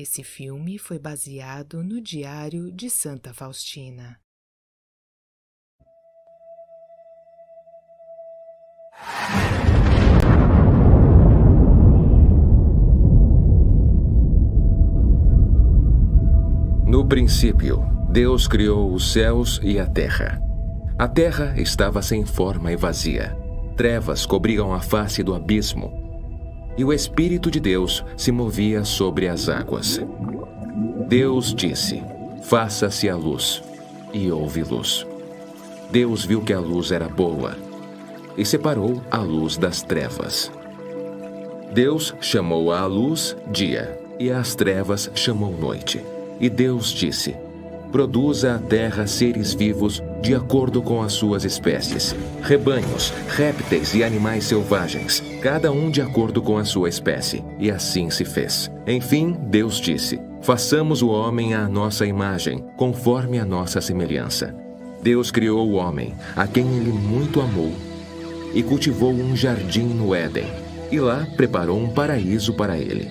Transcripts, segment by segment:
Esse filme foi baseado no Diário de Santa Faustina. No princípio, Deus criou os céus e a terra. A terra estava sem forma e vazia. Trevas cobriam a face do abismo. E o Espírito de Deus se movia sobre as águas. Deus disse: faça-se a luz. E houve luz. Deus viu que a luz era boa e separou a luz das trevas. Deus chamou à luz dia e às trevas chamou noite. E Deus disse: produza a terra seres vivos de acordo com as suas espécies, rebanhos, répteis e animais selvagens, cada um de acordo com a sua espécie. E assim se fez. Enfim, Deus disse: façamos o homem à nossa imagem, conforme a nossa semelhança. Deus criou o homem, a quem ele muito amou, e cultivou um jardim no Éden, e lá preparou um paraíso para ele.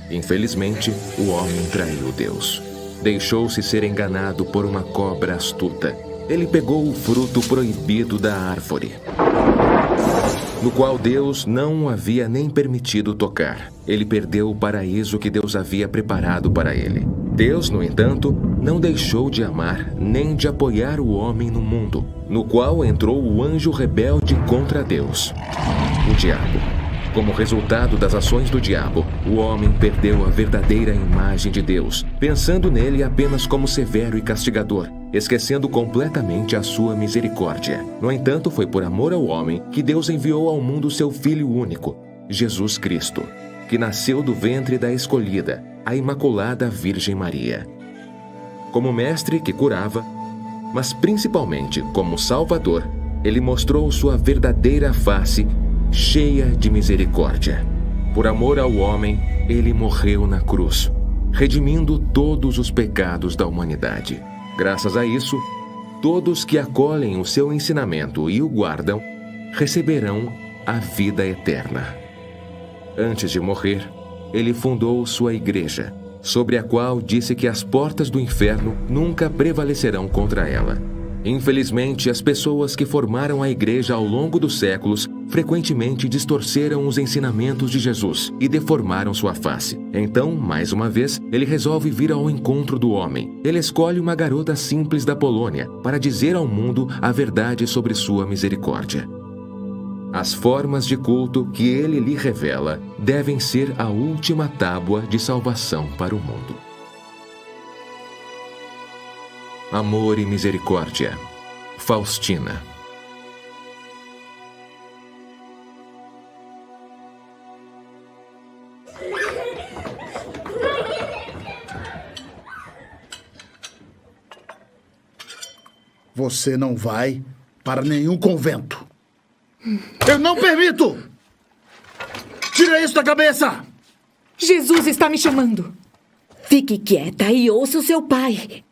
Infelizmente, o homem traiu Deus. Deixou-se ser enganado por uma cobra astuta. Ele pegou o fruto proibido da árvore, no qual Deus não o havia nem permitido tocar. Ele perdeu o paraíso que Deus havia preparado para ele. Deus, no entanto, não deixou de amar nem de apoiar o homem no mundo, no qual entrou o anjo rebelde contra Deus, o diabo. Como resultado das ações do diabo, o homem perdeu a verdadeira imagem de Deus, pensando nele apenas como severo e castigador, esquecendo completamente a sua misericórdia. No entanto, foi por amor ao homem que Deus enviou ao mundo seu Filho único, Jesus Cristo, que nasceu do ventre da escolhida, a Imaculada Virgem Maria. Como mestre que curava, mas principalmente como Salvador, ele mostrou sua verdadeira face, cheia de misericórdia. Por amor ao homem, ele morreu na cruz, redimindo todos os pecados da humanidade. Graças a isso, todos que acolhem o seu ensinamento e o guardam, receberão a vida eterna. Antes de morrer, ele fundou sua igreja, sobre a qual disse que as portas do inferno nunca prevalecerão contra ela. Infelizmente, as pessoas que formaram a igreja ao longo dos séculos frequentemente distorceram os ensinamentos de Jesus e deformaram sua face. Então, mais uma vez, ele resolve vir ao encontro do homem. Ele escolhe uma garota simples da Polônia para dizer ao mundo a verdade sobre sua misericórdia. As formas de culto que ele lhe revela devem ser a última tábua de salvação para o mundo. Amor e misericórdia. Faustina. Você não vai para nenhum convento. Eu não permito! Tira isso da cabeça! Jesus está me chamando. Fique quieta e ouça o seu pai.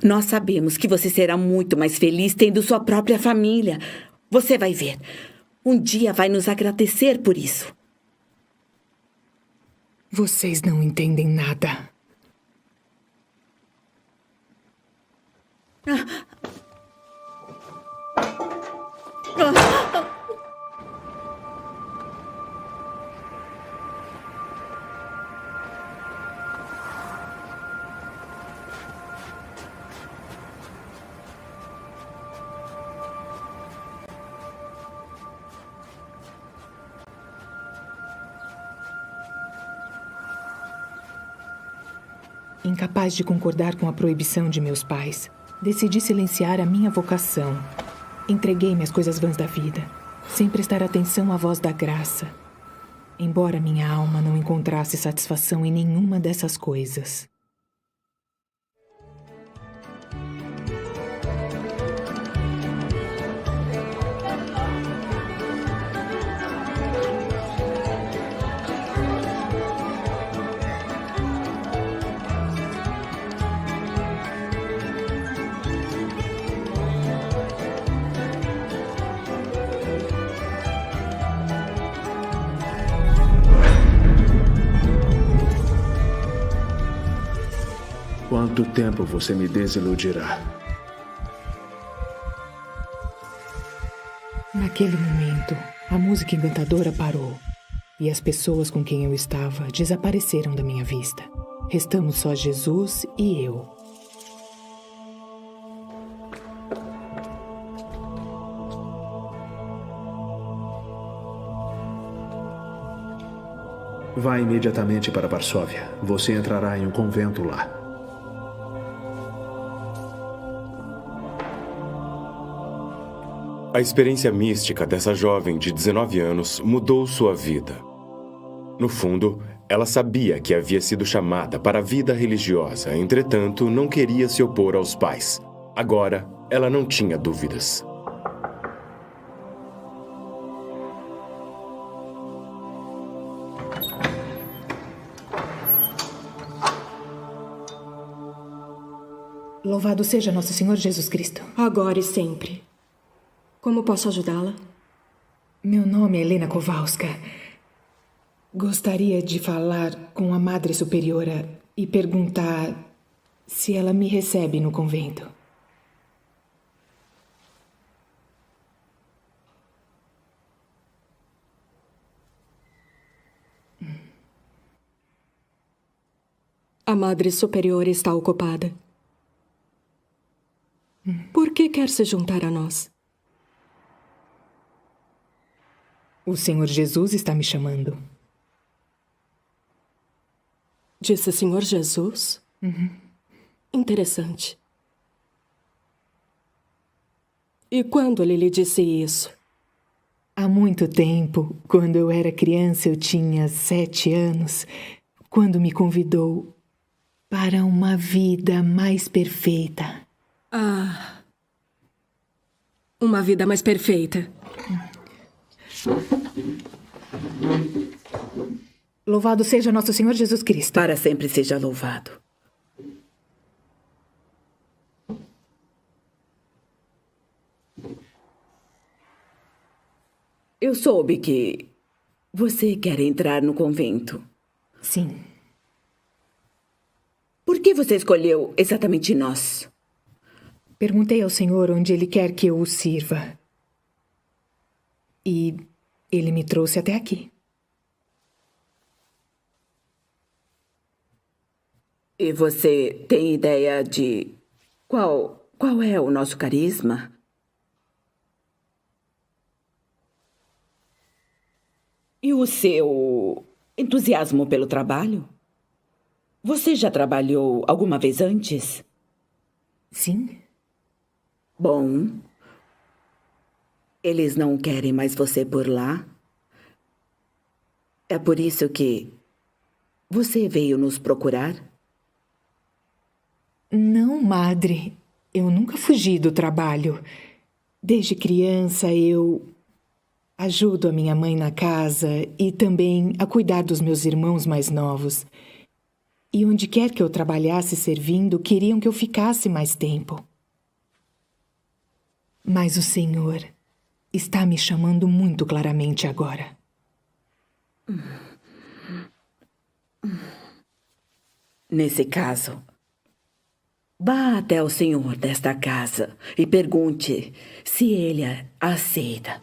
Nós sabemos que você será muito mais feliz tendo sua própria família. Você vai ver. Um dia vai nos agradecer por isso. Vocês não entendem nada. Incapaz de concordar com a proibição de meus pais, decidi silenciar a minha vocação. Entreguei-me às coisas vãs da vida, sem prestar atenção à voz da graça, embora minha alma não encontrasse satisfação em nenhuma dessas coisas. quanto tempo você me desiludirá? Naquele momento, a música encantadora parou e as pessoas com quem eu estava desapareceram da minha vista. Restamos só Jesus e eu. Vá imediatamente para Varsóvia. Você entrará em um convento lá. A experiência mística dessa jovem de 19 anos mudou sua vida. No fundo, ela sabia que havia sido chamada para a vida religiosa, entretanto, não queria se opor aos pais. Agora, ela não tinha dúvidas. Louvado seja Nosso Senhor Jesus Cristo. Agora e sempre. Como posso ajudá-la? Meu nome é Helena Kowalska. Gostaria de falar com a Madre Superiora e perguntar se ela me recebe no convento. A Madre Superiora está ocupada. Por que quer se juntar a nós? O Senhor Jesus está me chamando. Disse Senhor Jesus? Interessante. E quando ele lhe disse isso? Há muito tempo, quando eu era criança, eu tinha 7 anos, quando me convidou para uma vida mais perfeita. Ah, uma vida mais perfeita. Louvado seja Nosso Senhor Jesus Cristo. Para sempre seja louvado. Eu soube que você quer entrar no convento. Sim. Por que você escolheu exatamente nós? Perguntei ao Senhor onde Ele quer que eu o sirva. E Ele me trouxe até aqui. E você tem ideia de qual é o nosso carisma? E o seu entusiasmo pelo trabalho? Você já trabalhou alguma vez antes? Sim. Bom, eles não querem mais você por lá. É por isso que você veio nos procurar? Não, Madre. Eu nunca fugi do trabalho. Desde criança eu ajudo a minha mãe na casa e também a cuidar dos meus irmãos mais novos. E onde quer que eu trabalhasse servindo, queriam que eu ficasse mais tempo. Mas o Senhor está me chamando muito claramente agora. Nesse caso, vá até o senhor desta casa e pergunte se ele a aceita.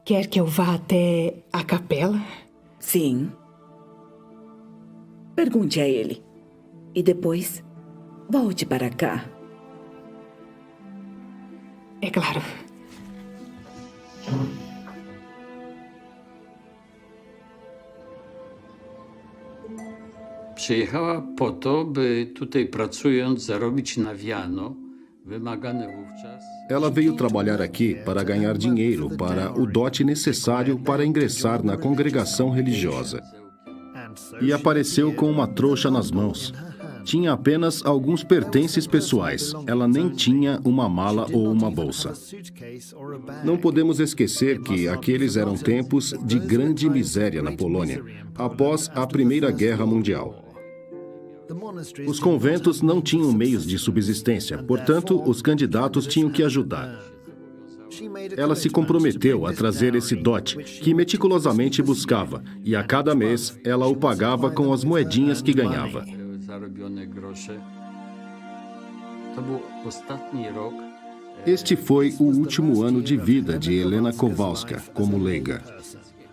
Quer que eu vá até a capela? Sim. Pergunte a ele. E depois, volte para cá. É claro. Przyjechała po to, by tutaj pracując zarobić na wiano, wymagane wówczas... Ela veio trabalhar aqui para ganhar dinheiro para o dote necessário para ingressar na congregação religiosa. E apareceu com uma trouxa nas mãos. Tinha apenas alguns pertences pessoais. Ela nem tinha uma mala ou uma bolsa. Não podemos esquecer que aqueles eram tempos de grande miséria na Polônia, após a Primeira Guerra Mundial. Os conventos não tinham meios de subsistência, portanto, os candidatos tinham que ajudar. Ela se comprometeu a trazer esse dote, que meticulosamente buscava, e a cada mês ela o pagava com as moedinhas que ganhava. zarobione grosze. To był ostatni rok. Este foi o último ano de vida de Helena Kowalska como leiga.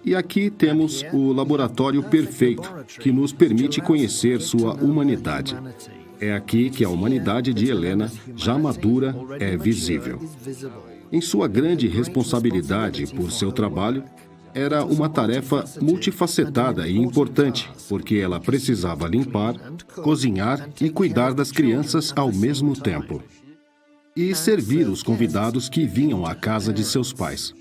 E aqui temos o laboratório perfeito, que nos permite conhecer sua humanidade. É aqui que a humanidade de Helena, já madura, é visível. Em sua grande responsabilidade por seu trabalho, era uma tarefa multifacetada e importante, porque ela precisava limpar, cozinhar e cuidar das crianças ao mesmo tempo. E servir os convidados que vinham à casa de seus pais.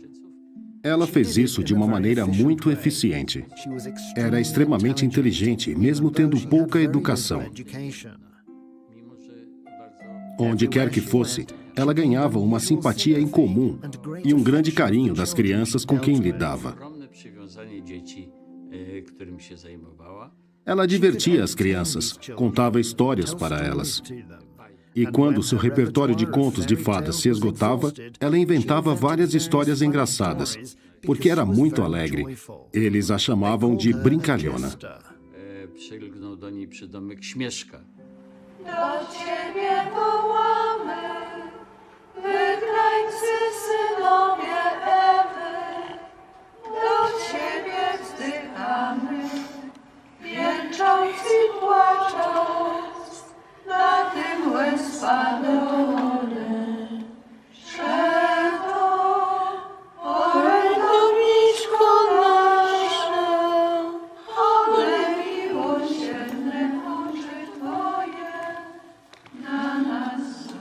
Ela fez isso de uma maneira muito eficiente. Era extremamente inteligente, mesmo tendo pouca educação. Onde quer que fosse, ela ganhava uma simpatia incomum e um grande carinho das crianças com quem lidava. Ela divertia as crianças, contava histórias para elas. E quando seu repertório de contos de fadas se esgotava, ela inventava várias histórias engraçadas, porque era muito alegre. Eles a chamavam de brincalhona. Do Ciebie wołamy, wygnańcy synowie Ewy. Do Ciebie wzdychamy, jęcząc i płacząc, na tym łez spadone. Przeto, orędowniczko nasza, oby miłosierne oczy Twoje na nas są.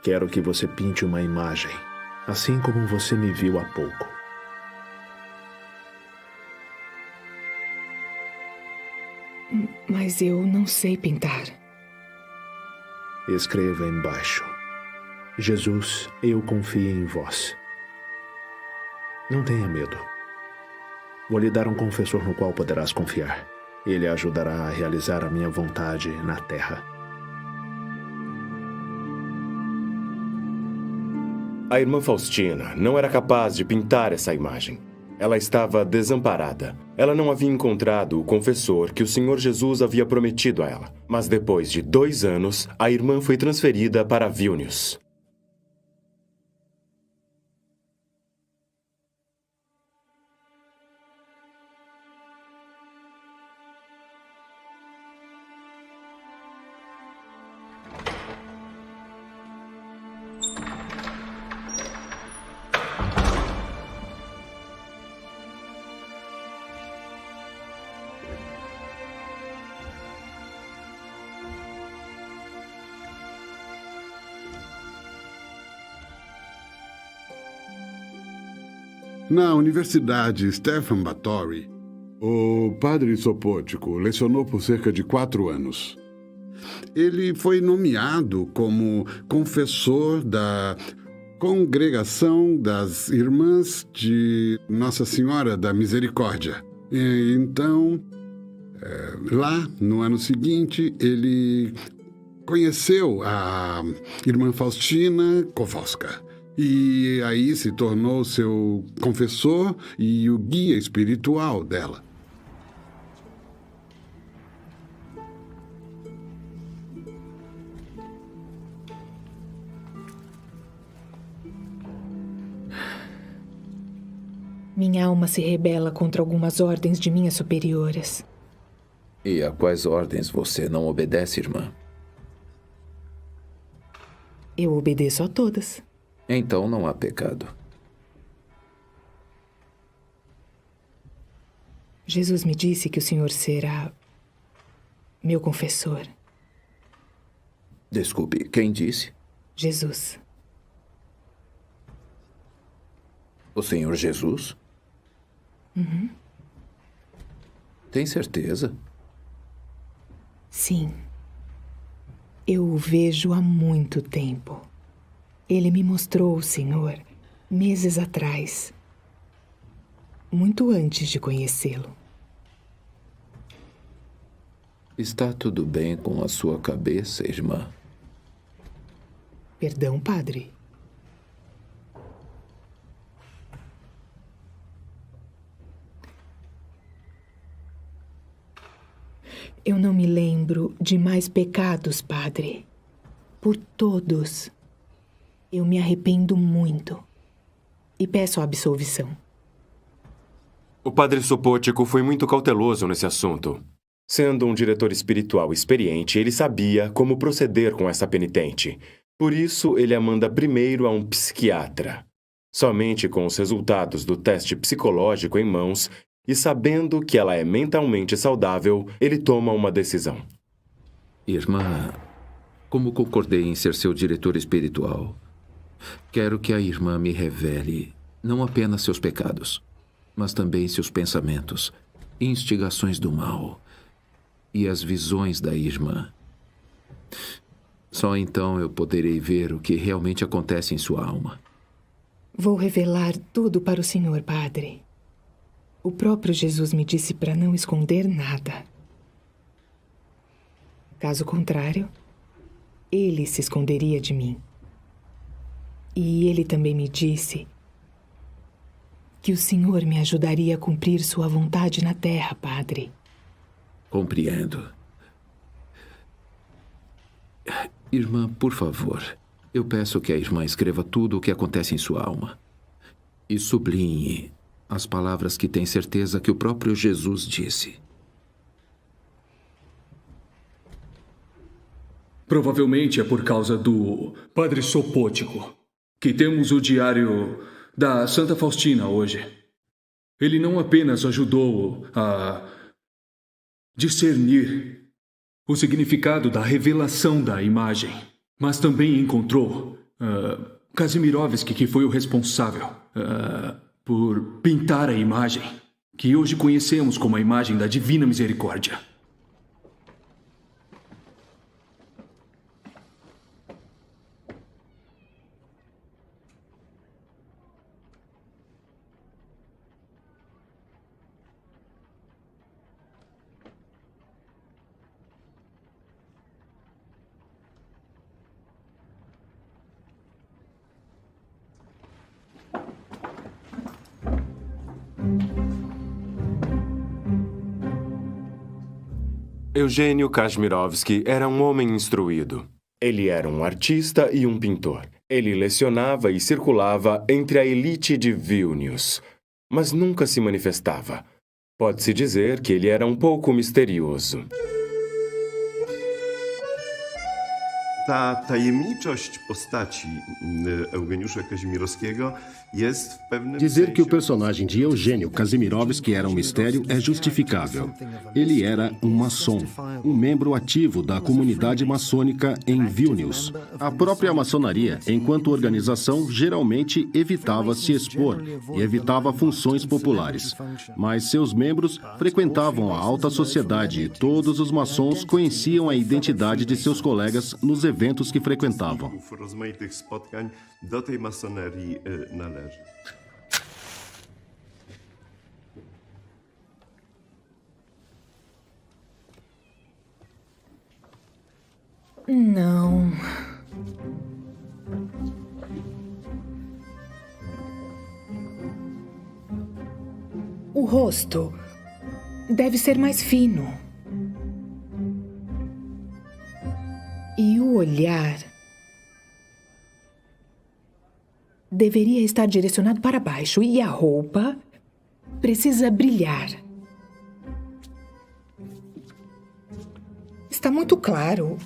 Quero que você pinte uma imagem, assim como você me viu há pouco. Mas eu não sei pintar. Escreva embaixo. Jesus, eu confio em vós. Não tenha medo. Vou lhe dar um confessor no qual poderás confiar. Ele ajudará a realizar a minha vontade na terra. A irmã Faustina não era capaz de pintar essa imagem. Ela estava desamparada. Ela não havia encontrado o confessor que o Senhor Jesus havia prometido a ela. Mas depois de 2 anos, a irmã foi transferida para Vilnius. Na Universidade Stefan Batory, o padre Sopótico lecionou por cerca de 4 anos. Ele foi nomeado como confessor da Congregação das Irmãs de Nossa Senhora da Misericórdia. E, então, lá, no ano seguinte, ele conheceu a irmã Faustina Kowalska. E aí se tornou seu confessor e o guia espiritual dela. Minha alma se rebela contra algumas ordens de minhas superioras. E a quais ordens você não obedece, irmã? Eu obedeço a todas. Então não há pecado. Jesus me disse que o senhor será meu confessor. Desculpe, quem disse? Jesus. O Senhor Jesus? Uhum. Tem certeza? Sim. Eu o vejo há muito tempo. Ele me mostrou o Senhor meses atrás, muito antes de conhecê-lo. Está tudo bem com a sua cabeça, irmã? Perdão, padre. Eu não me lembro de mais pecados, padre. Por todos. Eu me arrependo muito. E peço a absolvição. O padre Sopótico foi muito cauteloso nesse assunto. Sendo um diretor espiritual experiente, ele sabia como proceder com essa penitente. Por isso, ele a manda primeiro a um psiquiatra. Somente com os resultados do teste psicológico em mãos e sabendo que ela é mentalmente saudável, ele toma uma decisão. Irmã, como concordei em ser seu diretor espiritual, quero que a irmã me revele não apenas seus pecados, mas também seus pensamentos, instigações do mal e as visões da irmã. Só então eu poderei ver o que realmente acontece em sua alma. Vou revelar tudo para o senhor, padre. O próprio Jesus me disse para não esconder nada. Caso contrário, ele se esconderia de mim. E ele também me disse que o senhor me ajudaria a cumprir sua vontade na terra, padre. Compreendo. Irmã, por favor, eu peço que a irmã escreva tudo o que acontece em sua alma. E sublinhe as palavras que tem certeza que o próprio Jesus disse. Provavelmente é por causa do Padre Sopótico que temos o diário da Santa Faustina hoje. Ele não apenas ajudou a discernir o significado da revelação da imagem, mas também encontrou Kazimirovsky, que foi o responsável por pintar a imagem que hoje conhecemos como a imagem da Divina Misericórdia. Eugênio Kazimirovsky era um homem instruído. Ele era um artista e um pintor. Ele lecionava e circulava entre a elite de Vilnius, mas nunca se manifestava. Pode-se dizer que ele era um pouco misterioso. Ta tajemniczość postaci Eugeniusza Kazimierowskiego jest w pewnym Dizer que o personagem de Eugênio Kazimirovsky era um mistério é justificável. Ele era um maçom, um membro ativo da comunidade maçônica em Vilnius. A própria maçonaria, enquanto organização, geralmente evitava se expor e evitava funções populares. Mas seus membros frequentavam a alta sociedade e todos os maçons conheciam a identidade de seus colegas nos eventos que frequentavam. rozmaitych spotkań do tej masonerii należy. Não. O rosto deve ser mais fino. E o olhar deveria estar direcionado para baixo. E a roupa precisa brilhar. Está muito claro.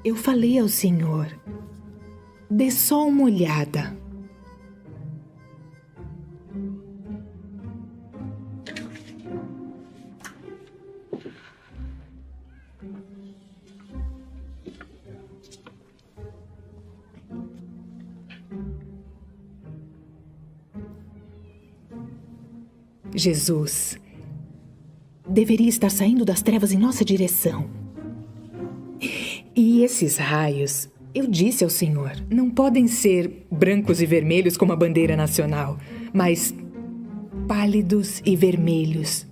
Eu falei ao senhor. Dê só uma olhada. Jesus deveria estar saindo das trevas em nossa direção. E esses raios, eu disse ao Senhor, não podem ser brancos e vermelhos como a bandeira nacional, mas pálidos e vermelhos,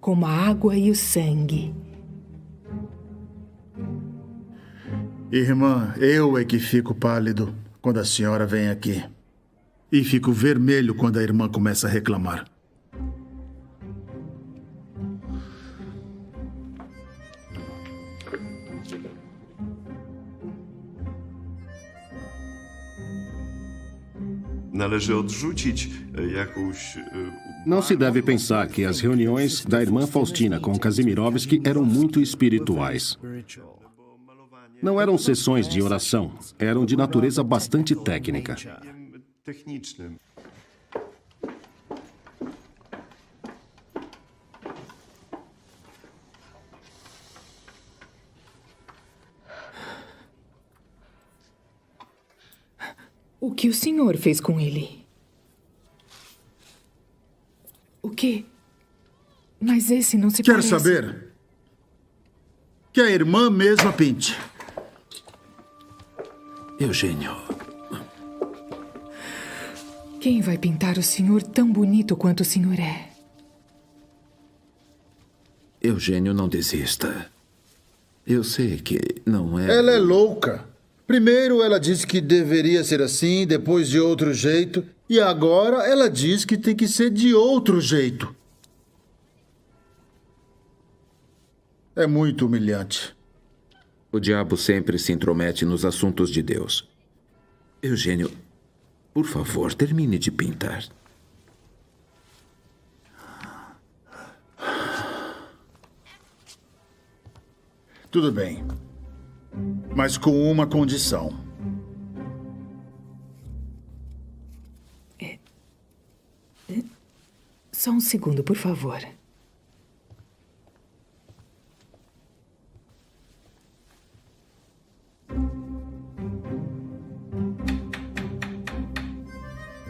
como a água e o sangue. Irmã, eu é que fico pálido quando a senhora vem aqui. E fico vermelho quando a irmã começa a reclamar. Należy odrzucić jakąś... Não se deve pensar que as reuniões da irmã Faustina com Kazimirovski eram muito espirituais. Não eram sessões de oração, eram de natureza bastante técnica. technicznym. O que o senhor fez com ele? O quê? Mas esse não se Quer parece... saber? Que a irmã mesma pinte. Eugênio. Quem vai pintar o senhor tão bonito quanto o senhor é? Eugênio, não desista. Eu sei que não é... Ela é louca. Primeiro ela disse que deveria ser assim, depois de outro jeito, e agora ela diz que tem que ser de outro jeito. É muito humilhante. O diabo sempre se intromete nos assuntos de Deus. Eugênio, por favor, termine de pintar. Tudo bem. Mas com uma condição. Só um segundo, por favor.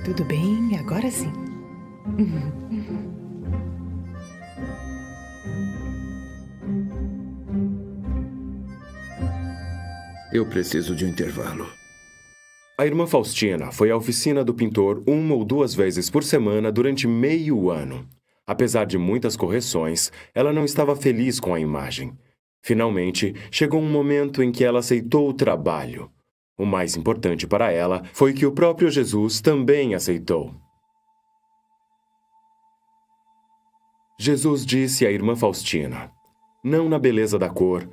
Tudo bem, agora sim. Eu preciso de um intervalo. A irmã Faustina foi à oficina do pintor 1 ou 2 vezes por semana durante meio ano. Apesar de muitas correções, ela não estava feliz com a imagem. Finalmente, chegou um momento em que ela aceitou o trabalho. O mais importante para ela foi que o próprio Jesus também aceitou. Jesus disse à irmã Faustina: "Não na beleza da cor,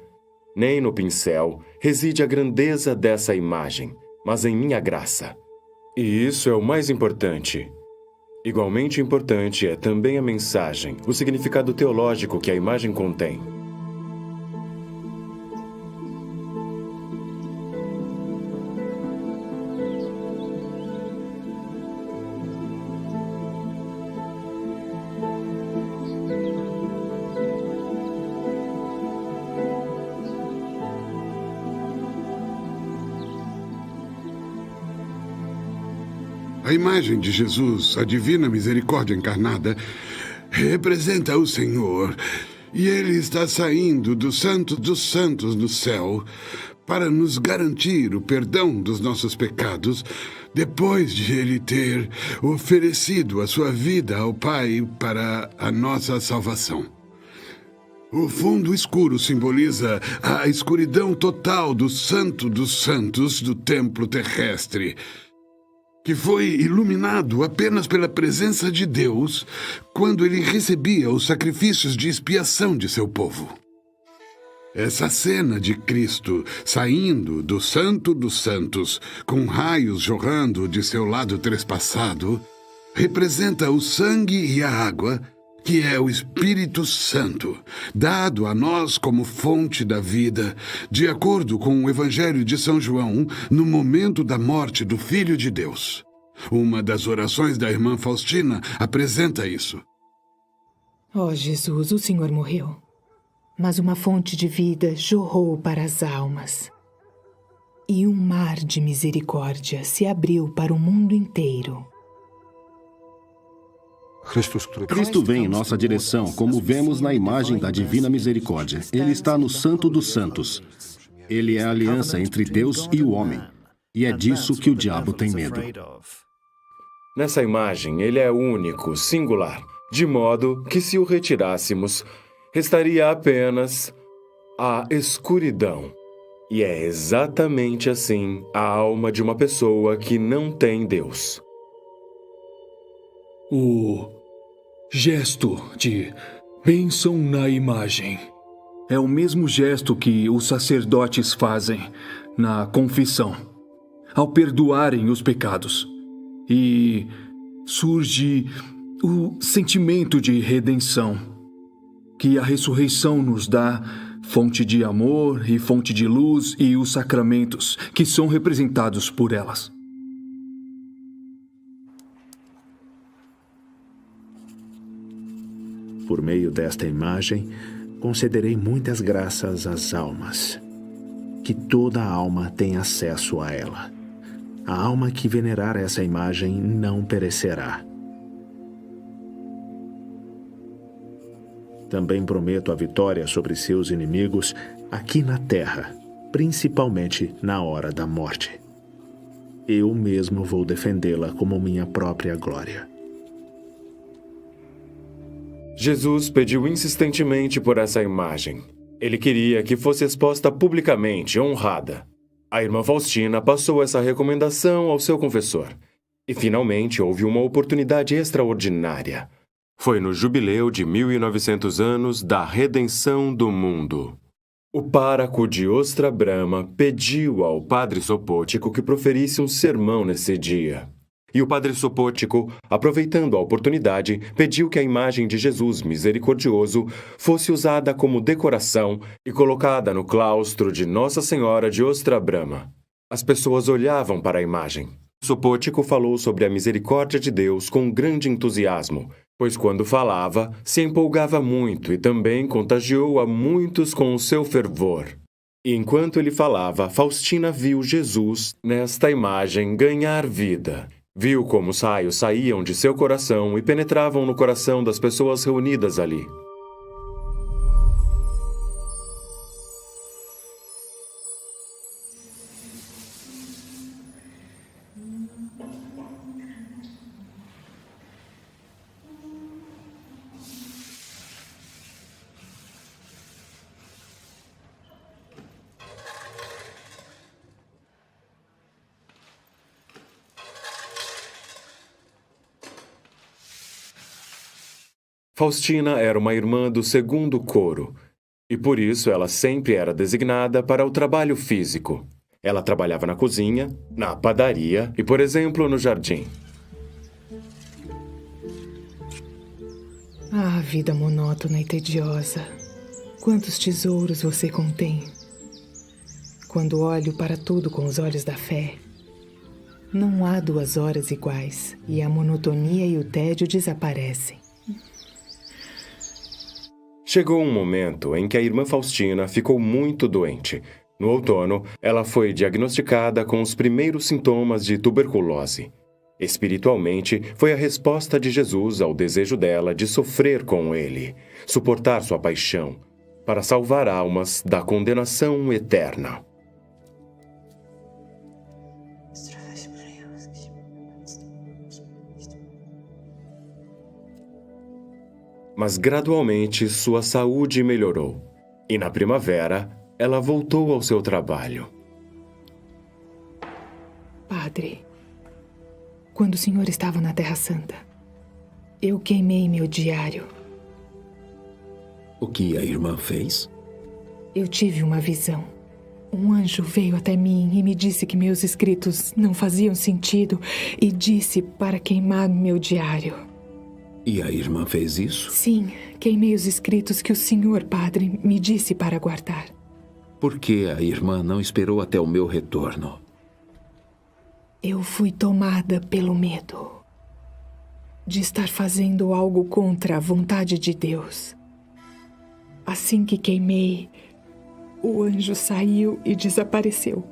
nem no pincel, reside a grandeza dessa imagem, mas em minha graça." E isso é o mais importante. Igualmente importante é também a mensagem, o significado teológico que a imagem contém. A imagem de Jesus, a divina misericórdia encarnada, representa o Senhor. E Ele está saindo do Santo dos Santos no céu para nos garantir o perdão dos nossos pecados, depois de Ele ter oferecido a sua vida ao Pai para a nossa salvação. O fundo escuro simboliza a escuridão total do Santo dos Santos do templo terrestre, que foi iluminado apenas pela presença de Deus quando ele recebia os sacrifícios de expiação de seu povo. Essa cena de Cristo saindo do Santo dos Santos, com raios jorrando de seu lado trespassado, representa o sangue e a água que é o Espírito Santo, dado a nós como fonte da vida, de acordo com o Evangelho de São João, no momento da morte do Filho de Deus. Uma das orações da irmã Faustina apresenta isso. Ó Jesus, o Senhor morreu, mas uma fonte de vida jorrou para as almas. E um mar de misericórdia se abriu para o mundo inteiro. Cristo vem em nossa direção, como vemos na imagem da Divina Misericórdia. Ele está no Santo dos Santos. Ele é a aliança entre Deus e o homem. E é disso que o diabo tem medo. Nessa imagem, ele é único, singular, de modo que se o retirássemos, restaria apenas a escuridão. E é exatamente assim a alma de uma pessoa que não tem Deus. O gesto de bênção na imagem é o mesmo gesto que os sacerdotes fazem na confissão, ao perdoarem os pecados. E surge o sentimento de redenção, que a ressurreição nos dá, fonte de amor e fonte de luz, e os sacramentos, que são representados por elas. Por meio desta imagem, concederei muitas graças às almas, que toda alma tem acesso a ela. A alma que venerar essa imagem não perecerá. Também prometo a vitória sobre seus inimigos aqui na terra, principalmente na hora da morte. Eu mesmo vou defendê-la como minha própria glória. Jesus pediu insistentemente por essa imagem. Ele queria que fosse exposta publicamente, honrada. A irmã Faustina passou essa recomendação ao seu confessor. E finalmente houve uma oportunidade extraordinária. Foi no jubileu de 1900 anos da redenção do mundo. O pároco de Ostra Brama pediu ao padre Sopótico que proferisse um sermão nesse dia. E o padre Sopótico, aproveitando a oportunidade, pediu que a imagem de Jesus misericordioso fosse usada como decoração e colocada no claustro de Nossa Senhora de Ostra Brama. As pessoas olhavam para a imagem. Sopótico falou sobre a misericórdia de Deus com grande entusiasmo, pois quando falava, se empolgava muito e também contagiou a muitos com o seu fervor. E enquanto ele falava, Faustina viu Jesus, nesta imagem, ganhar vida. Viu como os raios saíam de seu coração e penetravam no coração das pessoas reunidas ali. Faustina era uma irmã do segundo coro, e por isso ela sempre era designada para o trabalho físico. Ela trabalhava na cozinha, na padaria e, por exemplo, no jardim. Ah, vida monótona e tediosa. Quantos tesouros você contém. Quando olho para tudo com os olhos da fé, não há 2 horas iguais, e a monotonia e o tédio desaparecem. Chegou um momento em que a irmã Faustina ficou muito doente. No outono, ela foi diagnosticada com os primeiros sintomas de tuberculose. Espiritualmente, foi a resposta de Jesus ao desejo dela de sofrer com ele, suportar sua paixão, para salvar almas da condenação eterna. Mas gradualmente sua saúde melhorou, e na primavera ela voltou ao seu trabalho. Padre, quando o senhor estava na Terra Santa, eu queimei meu diário. O que a irmã fez? Eu tive uma visão. Um anjo veio até mim e me disse que meus escritos não faziam sentido e disse para queimar meu diário. E a irmã fez isso? Sim, queimei os escritos que o senhor, padre, me disse para guardar. Por que a irmã não esperou até o meu retorno? Eu fui tomada pelo medo de estar fazendo algo contra a vontade de Deus. Assim que queimei, o anjo saiu e desapareceu.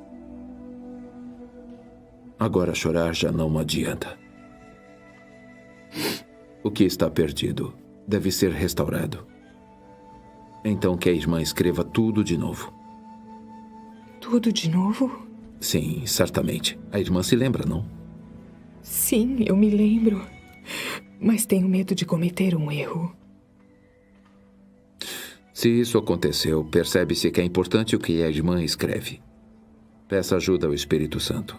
Agora chorar já não adianta. O que está perdido deve ser restaurado. Então que a irmã escreva tudo de novo. Tudo de novo? Sim, certamente. A irmã se lembra, não? Sim, eu me lembro. Mas tenho medo de cometer um erro. Se isso aconteceu, percebe-se que é importante o que a irmã escreve. Peça ajuda ao Espírito Santo.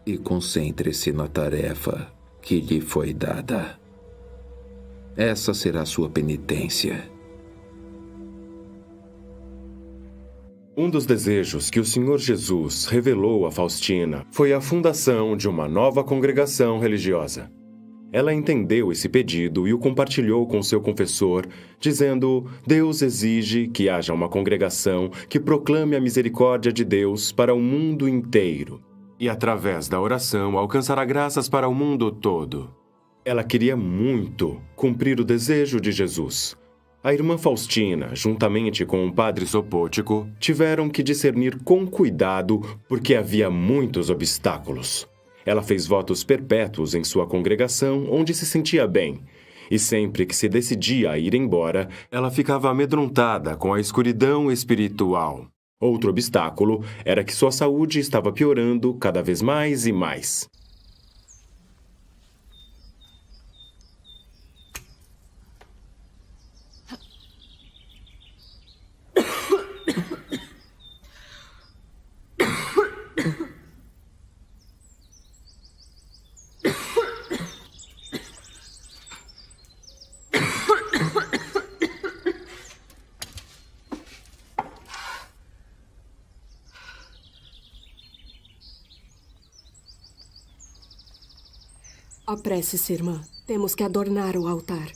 E concentre-se na tarefa que lhe foi dada. Essa será a sua penitência. Um dos desejos que o Senhor Jesus revelou a Faustina foi a fundação de uma nova congregação religiosa. Ela entendeu esse pedido e o compartilhou com seu confessor, dizendo: Deus exige que haja uma congregação que proclame a misericórdia de Deus para o mundo inteiro. E através da oração alcançará graças para o mundo todo. Ela queria muito cumprir o desejo de Jesus. A irmã Faustina, juntamente com o padre Sopótico, tiveram que discernir com cuidado porque havia muitos obstáculos. Ela fez votos perpétuos em sua congregação, onde se sentia bem. E sempre que se decidia a ir embora, ela ficava amedrontada com a escuridão espiritual. Outro obstáculo era que sua saúde estava piorando cada vez mais e mais. Apresse-se, irmã. Temos que adornar o altar.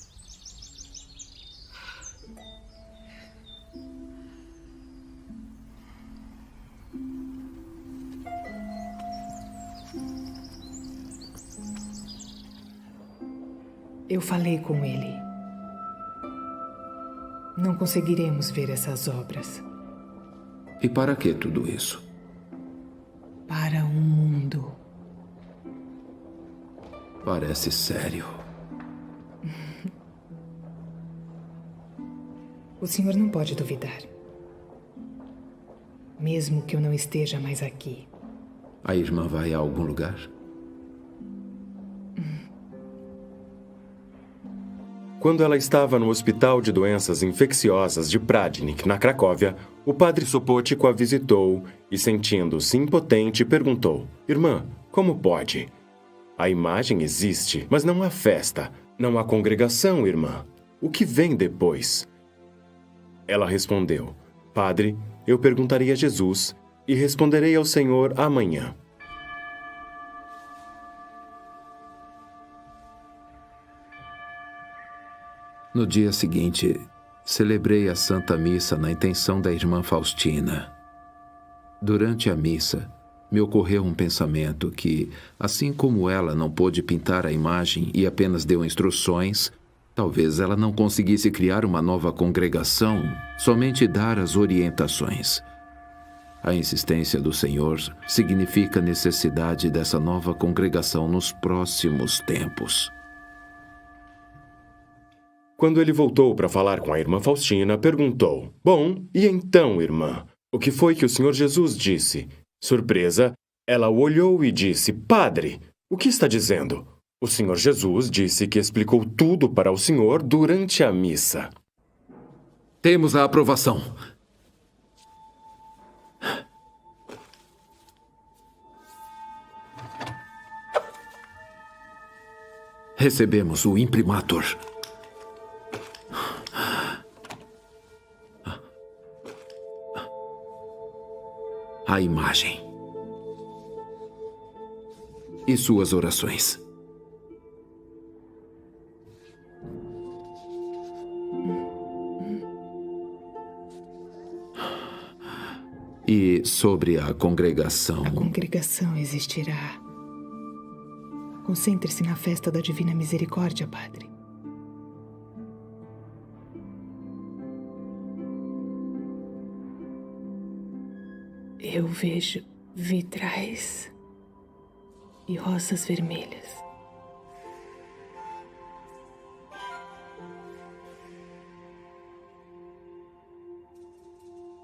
Eu falei com ele. Não conseguiremos ver essas obras. E para que tudo isso? Para um mundo. Parece sério. O senhor não pode duvidar. Mesmo que eu não esteja mais aqui. A irmã vai a algum lugar? Quando ela estava no Hospital de Doenças Infecciosas de Pradnik, na Cracóvia, o padre Sopótico a visitou e, sentindo-se impotente, perguntou: Irmã, como pode? A imagem existe, mas não há festa, não há congregação, irmã. O que vem depois? Ela respondeu: Padre, eu perguntarei a Jesus e responderei ao Senhor amanhã. No dia seguinte, celebrei a Santa Missa na intenção da irmã Faustina. Durante a missa, me ocorreu um pensamento que, assim como ela não pôde pintar a imagem e apenas deu instruções, talvez ela não conseguisse criar uma nova congregação, somente dar as orientações. A insistência do Senhor significa a necessidade dessa nova congregação nos próximos tempos. Quando ele voltou para falar com a irmã Faustina, perguntou: Bom, e então, irmã? O que foi que o Senhor Jesus disse? Surpresa, ela o olhou e disse: Padre, o que está dizendo? O Senhor Jesus disse que explicou tudo para o senhor durante a missa. Temos a aprovação. Recebemos o imprimatur. A imagem. E suas orações. E sobre a congregação? A congregação existirá. Concentre-se na festa da Divina Misericórdia, Padre. Eu vejo vitrais e rosas vermelhas.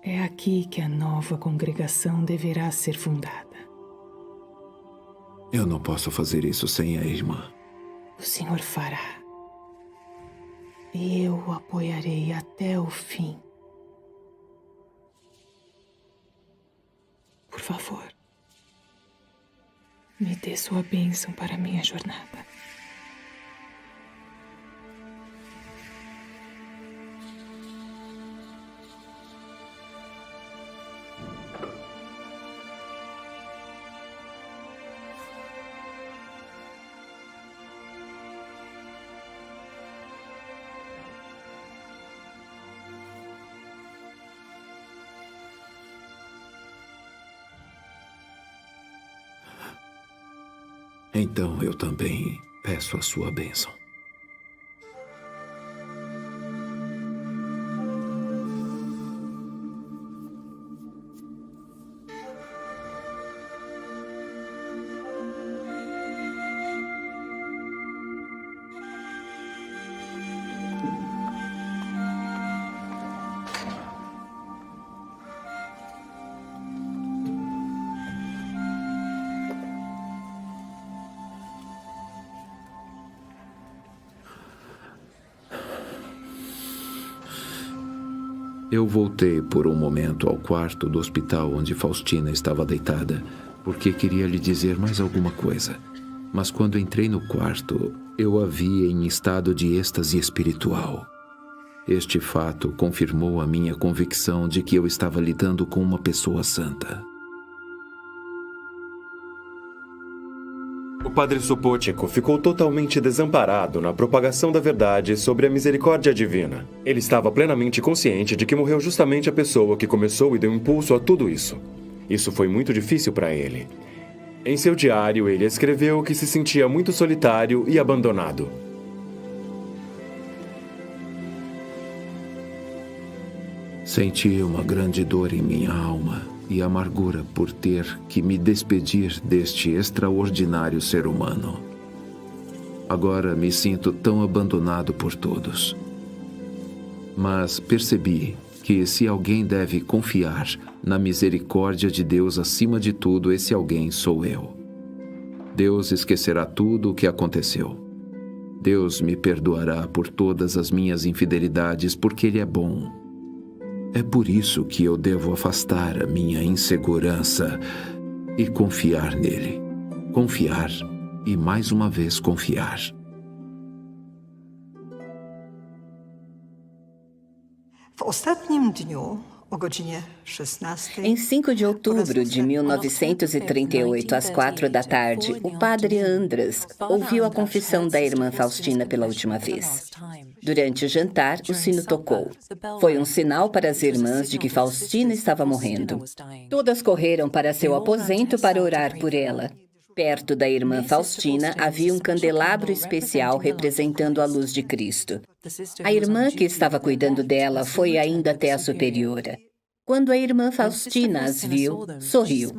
É aqui que a nova congregação deverá ser fundada. Eu não posso fazer isso sem a irmã. O Senhor fará. E eu o apoiarei até o fim. Por favor, me dê sua bênção para a minha jornada. Então eu também peço a sua bênção. Eu voltei por um momento ao quarto do hospital onde Faustina estava deitada, porque queria lhe dizer mais alguma coisa. Mas quando entrei no quarto, eu a vi em estado de êxtase espiritual. Este fato confirmou a minha convicção de que eu estava lidando com uma pessoa santa. O padre Sopotchiko ficou totalmente desamparado na propagação da verdade sobre a misericórdia divina. Ele estava plenamente consciente de que morreu justamente a pessoa que começou e deu impulso a tudo isso. Isso foi muito difícil para ele. Em seu diário, ele escreveu que se sentia muito solitário e abandonado. Senti uma grande dor em minha alma e amargura por ter que me despedir deste extraordinário ser humano. Agora me sinto tão abandonado por todos. Mas percebi que se alguém deve confiar na misericórdia de Deus acima de tudo, esse alguém sou eu. Deus esquecerá tudo o que aconteceu. Deus me perdoará por todas as minhas infidelidades, porque Ele é bom. É por isso que eu devo afastar a minha insegurança e confiar nele. Confiar e mais uma vez confiar. Em 5 de outubro de 1938, às 4 da tarde, o padre Andras ouviu a confissão da irmã Faustina pela última vez. Durante o jantar, o sino tocou. Foi um sinal para as irmãs de que Faustina estava morrendo. Todas correram para seu aposento para orar por ela. Perto da irmã Faustina havia um candelabro especial representando a luz de Cristo. A irmã que estava cuidando dela foi ainda até a superiora. Quando a irmã Faustina as viu, sorriu.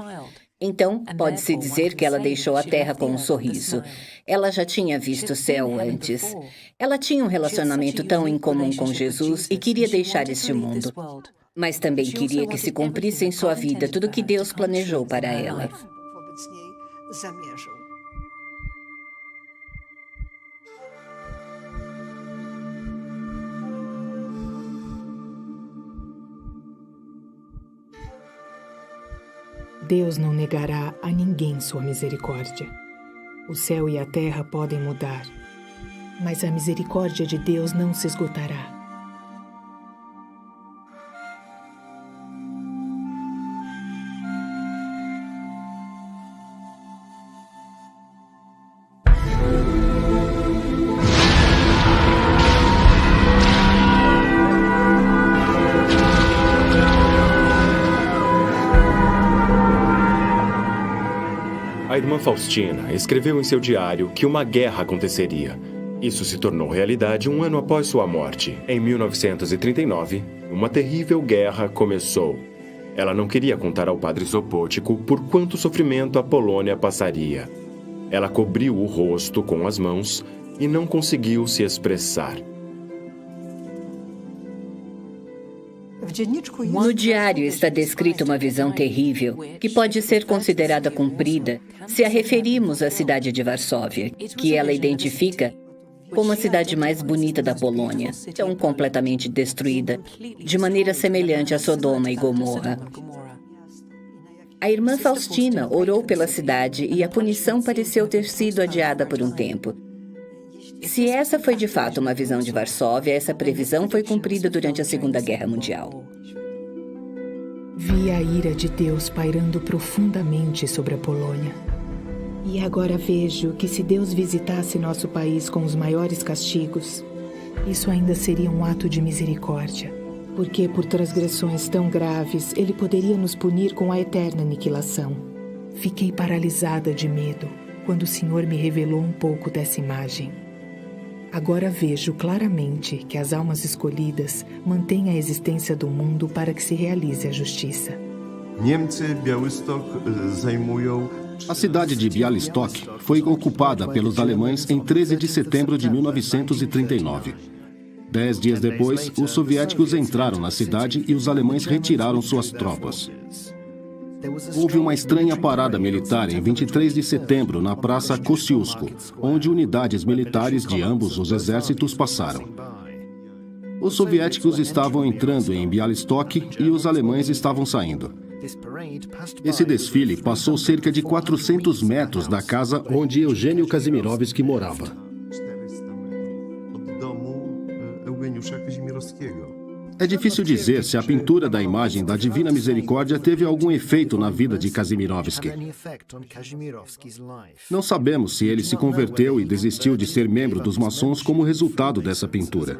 Então, pode-se dizer que ela deixou a terra com um sorriso. Ela já tinha visto o céu antes. Ela tinha um relacionamento tão incomum com Jesus e queria deixar este mundo. Mas também queria que se cumprisse em sua vida tudo o que Deus planejou para ela. Deus não negará a ninguém sua misericórdia. O céu e a terra podem mudar, mas a misericórdia de Deus não se esgotará. Faustina escreveu em seu diário que uma guerra aconteceria. Isso se tornou realidade um ano após sua morte. Em 1939, uma terrível guerra começou. Ela não queria contar ao padre Sopótiko por quanto sofrimento a Polônia passaria. Ela cobriu o rosto com as mãos e não conseguiu se expressar. No diário está descrita uma visão terrível que pode ser considerada cumprida se a referirmos à cidade de Varsóvia, que ela identifica como a cidade mais bonita da Polônia, tão completamente destruída, de maneira semelhante a Sodoma e Gomorra. A irmã Faustina orou pela cidade e a punição pareceu ter sido adiada por um tempo. Se essa foi de fato uma visão de Varsóvia, essa previsão foi cumprida durante a Segunda Guerra Mundial. Vi a ira de Deus pairando profundamente sobre a Polônia. E agora vejo que se Deus visitasse nosso país com os maiores castigos, isso ainda seria um ato de misericórdia, porque por transgressões tão graves, Ele poderia nos punir com a eterna aniquilação. Fiquei paralisada de medo quando o Senhor me revelou um pouco dessa imagem. Agora vejo claramente que as almas escolhidas mantêm a existência do mundo para que se realize a justiça. A cidade de Białystok foi ocupada pelos alemães em 13 de setembro de 1939. 10 dias depois, os soviéticos entraram na cidade e os alemães retiraram suas tropas. Houve uma estranha parada militar em 23 de setembro na Praça Kosciuszko, onde unidades militares de ambos os exércitos passaram. Os soviéticos estavam entrando em Białystok e os alemães estavam saindo. Esse desfile passou cerca de 400 metros da casa onde Eugênio Kazimirovski morava. É difícil dizer se a pintura da imagem da Divina Misericórdia teve algum efeito na vida de Kazimirovski. Não sabemos se ele se converteu e desistiu de ser membro dos maçons como resultado dessa pintura.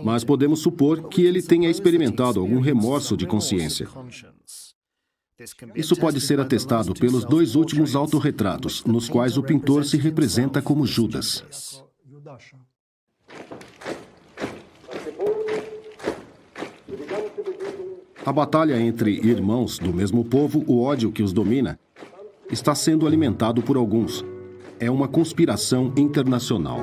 Mas podemos supor que ele tenha experimentado algum remorso de consciência. Isso pode ser atestado pelos 2 últimos autorretratos, nos quais o pintor se representa como Judas. A batalha entre irmãos do mesmo povo, o ódio que os domina, está sendo alimentado por alguns. É uma conspiração internacional.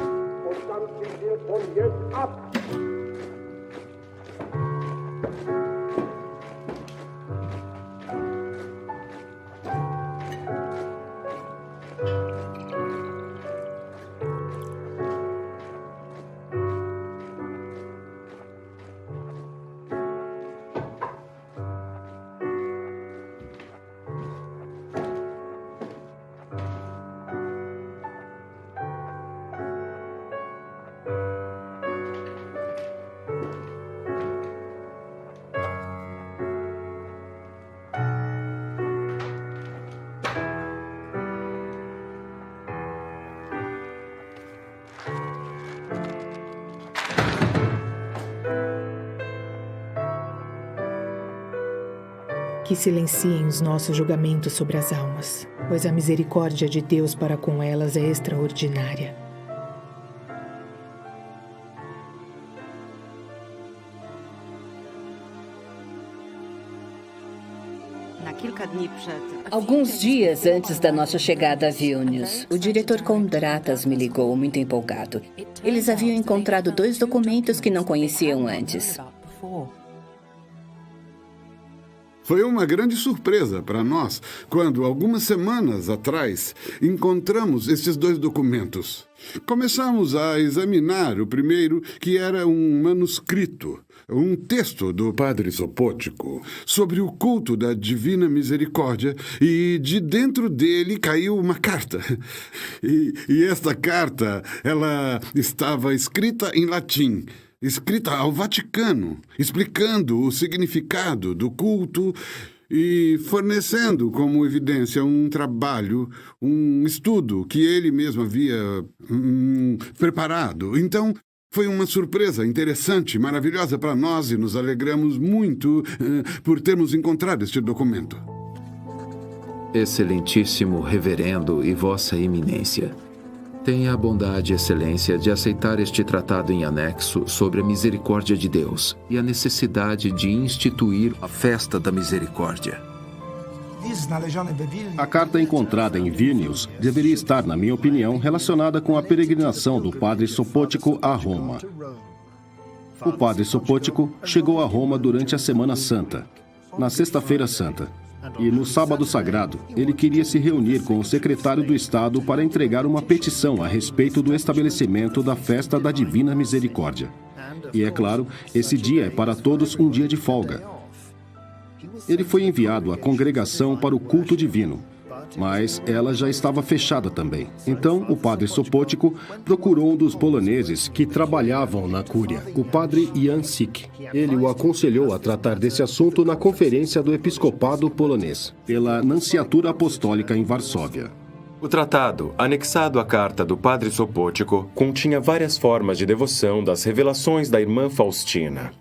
Que silenciem os nossos julgamentos sobre as almas, pois a misericórdia de Deus para com elas é extraordinária. Alguns dias antes da nossa chegada a Vilnius, o diretor Kondratas me ligou muito empolgado. Eles haviam encontrado 2 documentos que não conheciam antes. Foi uma grande surpresa para nós quando, algumas semanas atrás, encontramos esses 2 documentos. Começamos a examinar o primeiro, que era um manuscrito, um texto do padre Sopótiko sobre o culto da Divina Misericórdia, e de dentro dele caiu uma carta. E esta carta, ela estava escrita em latim, escrita ao Vaticano, explicando o significado do culto e fornecendo como evidência um trabalho, um estudo que ele mesmo havia preparado. Então, foi uma surpresa interessante, maravilhosa para nós, e nos alegramos muito por termos encontrado este documento. Excelentíssimo Reverendo e Vossa Eminência, tenha a bondade e excelência de aceitar este tratado em anexo sobre a misericórdia de Deus e a necessidade de instituir a festa da misericórdia. A carta encontrada em Vilnius deveria estar, na minha opinião, relacionada com a peregrinação do padre Sopótico a Roma. O padre Sopótico chegou a Roma durante a Semana Santa, na Sexta-feira Santa. E no Sábado Sagrado, ele queria se reunir com o secretário do Estado para entregar uma petição a respeito do estabelecimento da festa da Divina Misericórdia. E é claro, esse dia é para todos um dia de folga. Ele foi enviado à congregação para o culto divino, mas ela já estava fechada também. Então, o padre Sopótico procurou um dos poloneses que trabalhavam na cúria, o padre Jan Sik. Ele o aconselhou a tratar desse assunto na conferência do episcopado polonês, pela Nunciatura Apostólica em Varsóvia. O tratado, anexado à carta do padre Sopótico, continha várias formas de devoção das revelações da irmã Faustina,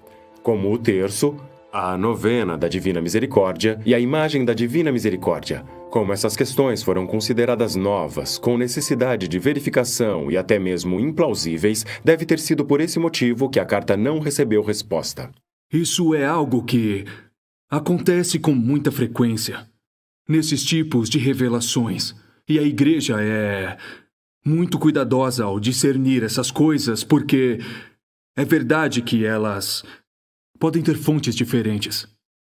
como o terço, a novena da Divina Misericórdia e a imagem da Divina Misericórdia. Como essas questões foram consideradas novas, com necessidade de verificação e até mesmo implausíveis, deve ter sido por esse motivo que a carta não recebeu resposta. Isso é algo que acontece com muita frequência nesses tipos de revelações. E a Igreja é muito cuidadosa ao discernir essas coisas, porque é verdade que elas podem ter fontes diferentes.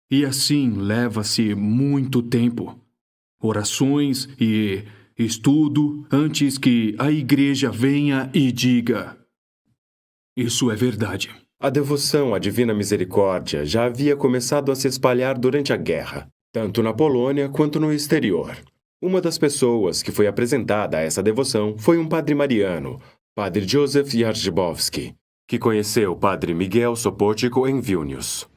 E assim leva-se muito tempo. Orações e estudo antes que a Igreja venha e diga: isso é verdade. A devoção à Divina Misericórdia já havia começado a se espalhar durante a guerra, tanto na Polônia quanto no exterior. Uma das pessoas que foi apresentada a essa devoção foi um padre mariano, padre Józef Jarzybowski, que conheceu o padre Miguel Sopótico em Vilnius.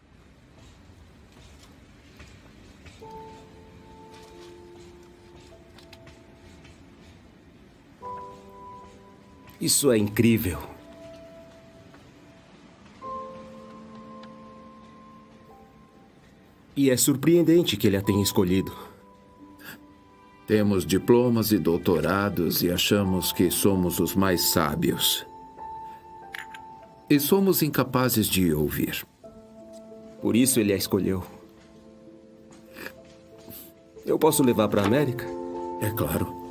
Isso é incrível. E é surpreendente que ele a tenha escolhido. Temos diplomas e doutorados e achamos que somos os mais sábios. E somos incapazes de ouvir. Por isso ele a escolheu. Eu posso levar para a América? É claro.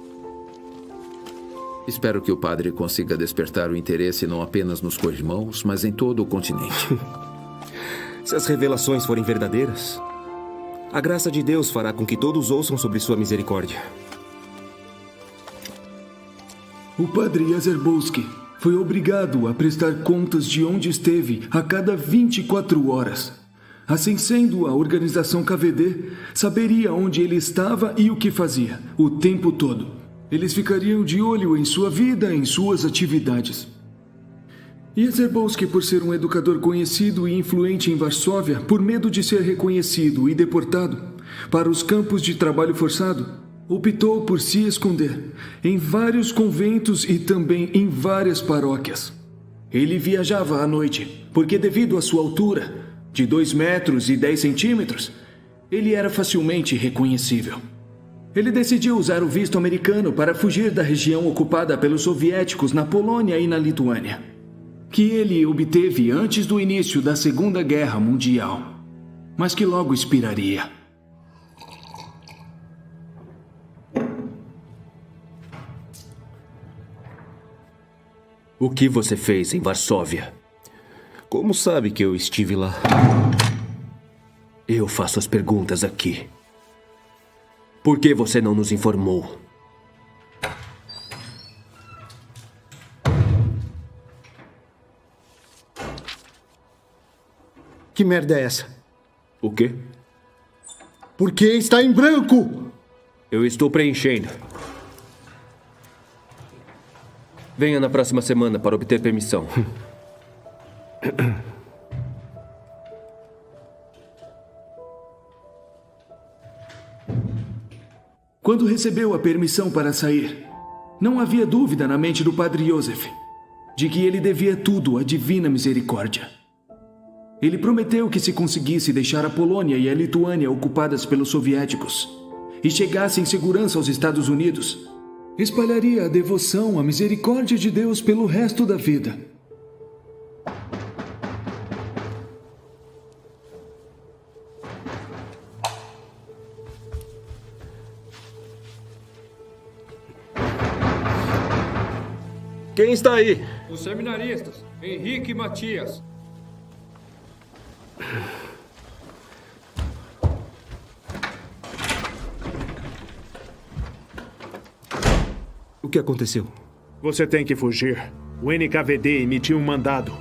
Espero que o padre consiga despertar o interesse não apenas nos co-irmãos, mas em todo o continente. Se as revelações forem verdadeiras, a graça de Deus fará com que todos ouçam sobre sua misericórdia. O padre Jarzybowski foi obrigado a prestar contas de onde esteve a cada 24 horas. Assim sendo, a organização KVD saberia onde ele estava e o que fazia, o tempo todo. Eles ficariam de olho em sua vida, em suas atividades. Jarzybowski, por ser um educador conhecido e influente em Varsóvia, por medo de ser reconhecido e deportado para os campos de trabalho forçado, optou por se esconder em vários conventos e também em várias paróquias. Ele viajava à noite, porque devido à sua altura, de 2 metros e 10 centímetros, ele era facilmente reconhecível. Ele decidiu usar o visto americano para fugir da região ocupada pelos soviéticos na Polônia e na Lituânia, que ele obteve antes do início da Segunda Guerra Mundial, mas que logo expiraria. O que você fez em Varsóvia? Como sabe que eu estive lá? Eu faço as perguntas aqui. Por que você não nos informou? Que merda é essa? O quê? Por que está em branco? Eu estou preenchendo. Venha na próxima semana para obter permissão. Quando recebeu a permissão para sair, não havia dúvida na mente do padre Józef de que ele devia tudo à Divina Misericórdia. Ele prometeu que se conseguisse deixar a Polônia e a Lituânia ocupadas pelos soviéticos, e chegasse em segurança aos Estados Unidos, espalharia a devoção, a misericórdia de Deus pelo resto da vida. Quem está aí? Os seminaristas, Henrique e Matias. O que aconteceu? Você tem que fugir. O NKVD emitiu um mandado.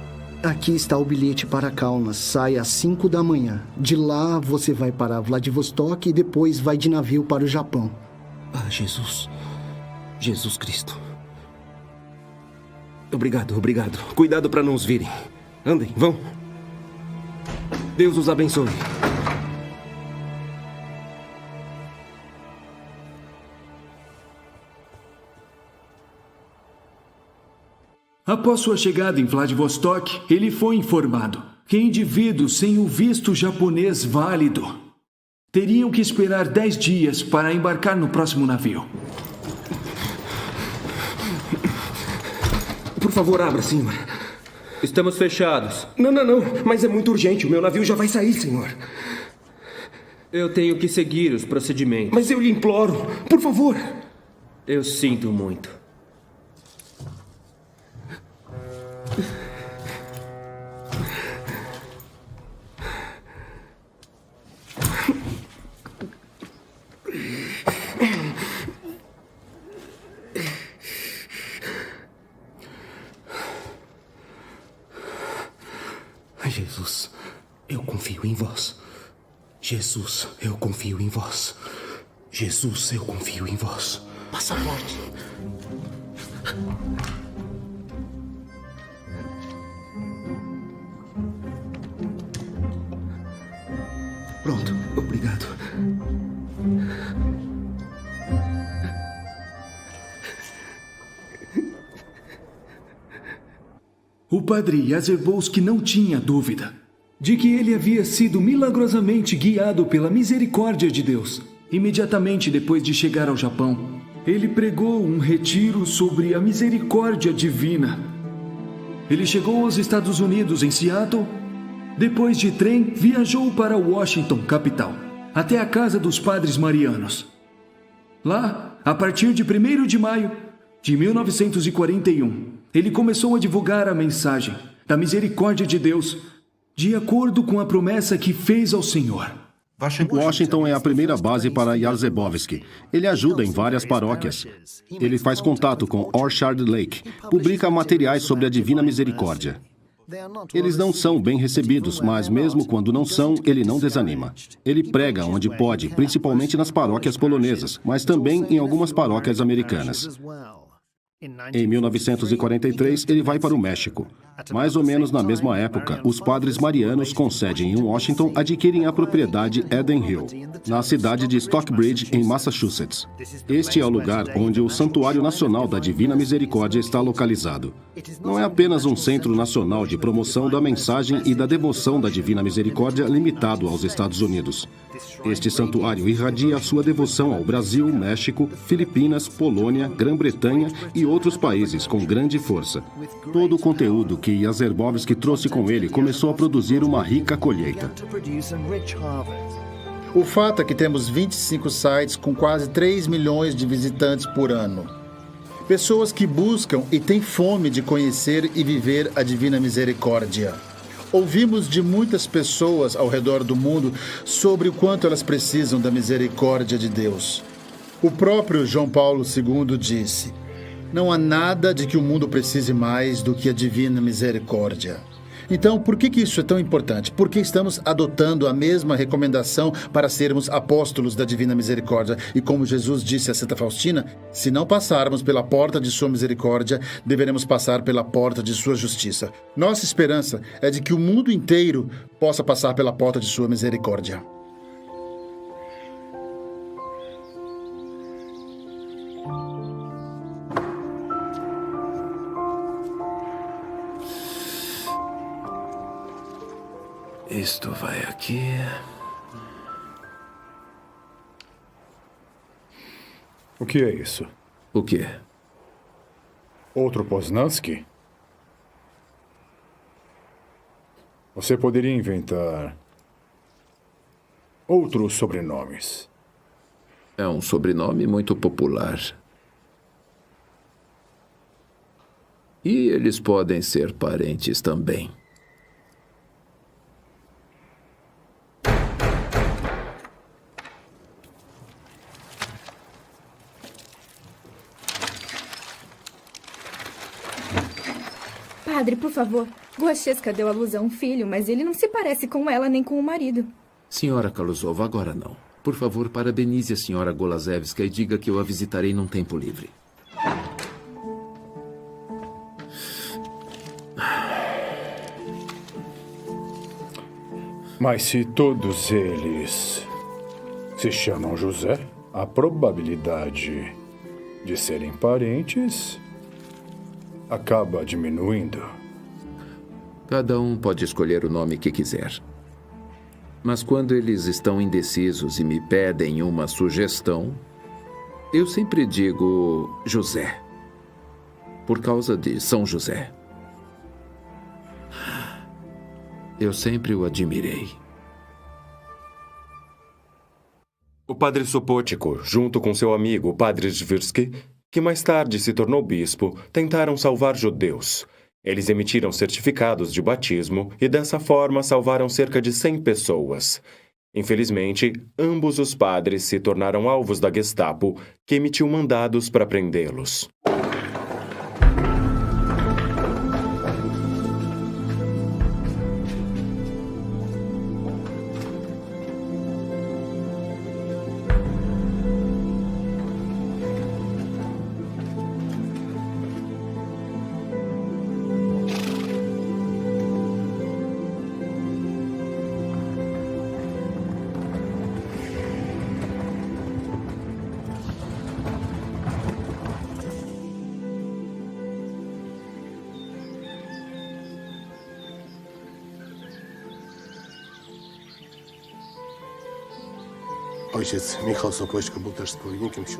Aqui está o bilhete para Kaunas. Sai às 5 da manhã. De lá, você vai para Vladivostok e depois vai de navio para o Japão. Ah, Jesus. Jesus Cristo. Obrigado, obrigado. Cuidado para não os virem. Andem, vão. Deus os abençoe. Após sua chegada em Vladivostok, ele foi informado que indivíduos sem o visto japonês válido teriam que esperar 10 dias para embarcar no próximo navio. Por favor, abra, senhor. Estamos fechados. Não, mas é muito urgente. O meu navio já vai sair, senhor. Eu tenho que seguir os procedimentos. Mas eu lhe imploro, por favor. Eu sinto muito. Jesus, eu confio em vós. Jesus, eu confio em vós. Jesus, eu confio em vós. Passaporte. Pronto, obrigado. O padre Jazerbolski não tinha dúvida de que ele havia sido milagrosamente guiado pela misericórdia de Deus. Imediatamente depois de chegar ao Japão, ele pregou um retiro sobre a misericórdia divina. Ele chegou aos Estados Unidos, em Seattle. Depois de trem, viajou para Washington, capital, até a casa dos padres marianos. Lá, a partir de 1º de maio de 1941, ele começou a divulgar a mensagem da misericórdia de Deus, de acordo com a promessa que fez ao Senhor. Washington é a primeira base para Jarzebowski. Ele ajuda em várias paróquias. Ele faz contato com Orchard Lake, publica materiais sobre a Divina Misericórdia. Eles não são bem recebidos, mas mesmo quando não são, ele não desanima. Ele prega onde pode, principalmente nas paróquias polonesas, mas também em algumas paróquias americanas. Em 1943, ele vai para o México. Mais ou menos na mesma época, os padres marianos com sede em Washington adquirem a propriedade Eden Hill, na cidade de Stockbridge, em Massachusetts. Este é o lugar onde o Santuário Nacional da Divina Misericórdia está localizado. Não é apenas um centro nacional de promoção da mensagem e da devoção da Divina Misericórdia limitado aos Estados Unidos. Este santuário irradia a sua devoção ao Brasil, México, Filipinas, Polônia, Grã-Bretanha e outros países com grande força. Todo o conteúdo que Jazerbolski trouxe com ele começou a produzir uma rica colheita. O fato é que temos 25 sites com quase 3 milhões de visitantes por ano. Pessoas que buscam e têm fome de conhecer e viver a Divina Misericórdia. Ouvimos de muitas pessoas ao redor do mundo sobre o quanto elas precisam da misericórdia de Deus. O próprio João Paulo II disse: "Não há nada de que o mundo precise mais do que a divina misericórdia." Então, por que isso é tão importante? Porque estamos adotando a mesma recomendação para sermos apóstolos da Divina Misericórdia. E como Jesus disse a Santa Faustina, se não passarmos pela porta de sua misericórdia, deveremos passar pela porta de sua justiça. Nossa esperança é de que o mundo inteiro possa passar pela porta de sua misericórdia. Isto vai aqui. O que é isso? O quê? Outro Poznansky? Você poderia inventar outros sobrenomes. É um sobrenome muito popular. E eles podem ser parentes também. Padre, por favor. Gocheska deu à luz a um filho, mas ele não se parece com ela nem com o marido. Senhora Kalusova, agora não. Por favor, parabenize a senhora Golazevska e diga que eu a visitarei num tempo livre. Mas se todos eles se chamam José, a probabilidade de serem parentes acaba diminuindo. Cada um pode escolher o nome que quiser. Mas quando eles estão indecisos e me pedem uma sugestão, eu sempre digo José. Por causa de São José. Eu sempre o admirei. O padre Sopotiko, junto com seu amigo, o padre Zvirsky, que mais tarde se tornou bispo, tentaram salvar judeus. Eles emitiram certificados de batismo e, dessa forma, salvaram cerca de 100 pessoas. Infelizmente, ambos os padres se tornaram alvos da Gestapo, que emitiu mandados para prendê-los.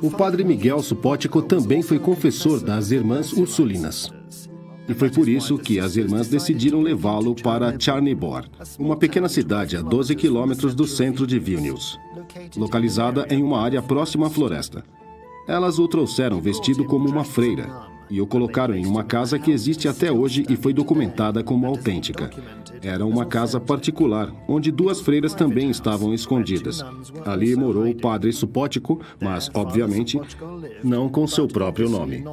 O padre Miguel Supótico também foi confessor das Irmãs Ursulinas. E foi por isso que as irmãs decidiram levá-lo para Charnybor, uma pequena cidade a 12 quilômetros do centro de Vilnius, localizada em uma área próxima à floresta. Elas o trouxeram vestido como uma freira e o colocaram em uma casa que existe até hoje e foi documentada como autêntica. Era uma casa particular, onde 2 freiras também estavam escondidas. Ali morou o padre Supótico, mas, obviamente, não com seu próprio nome.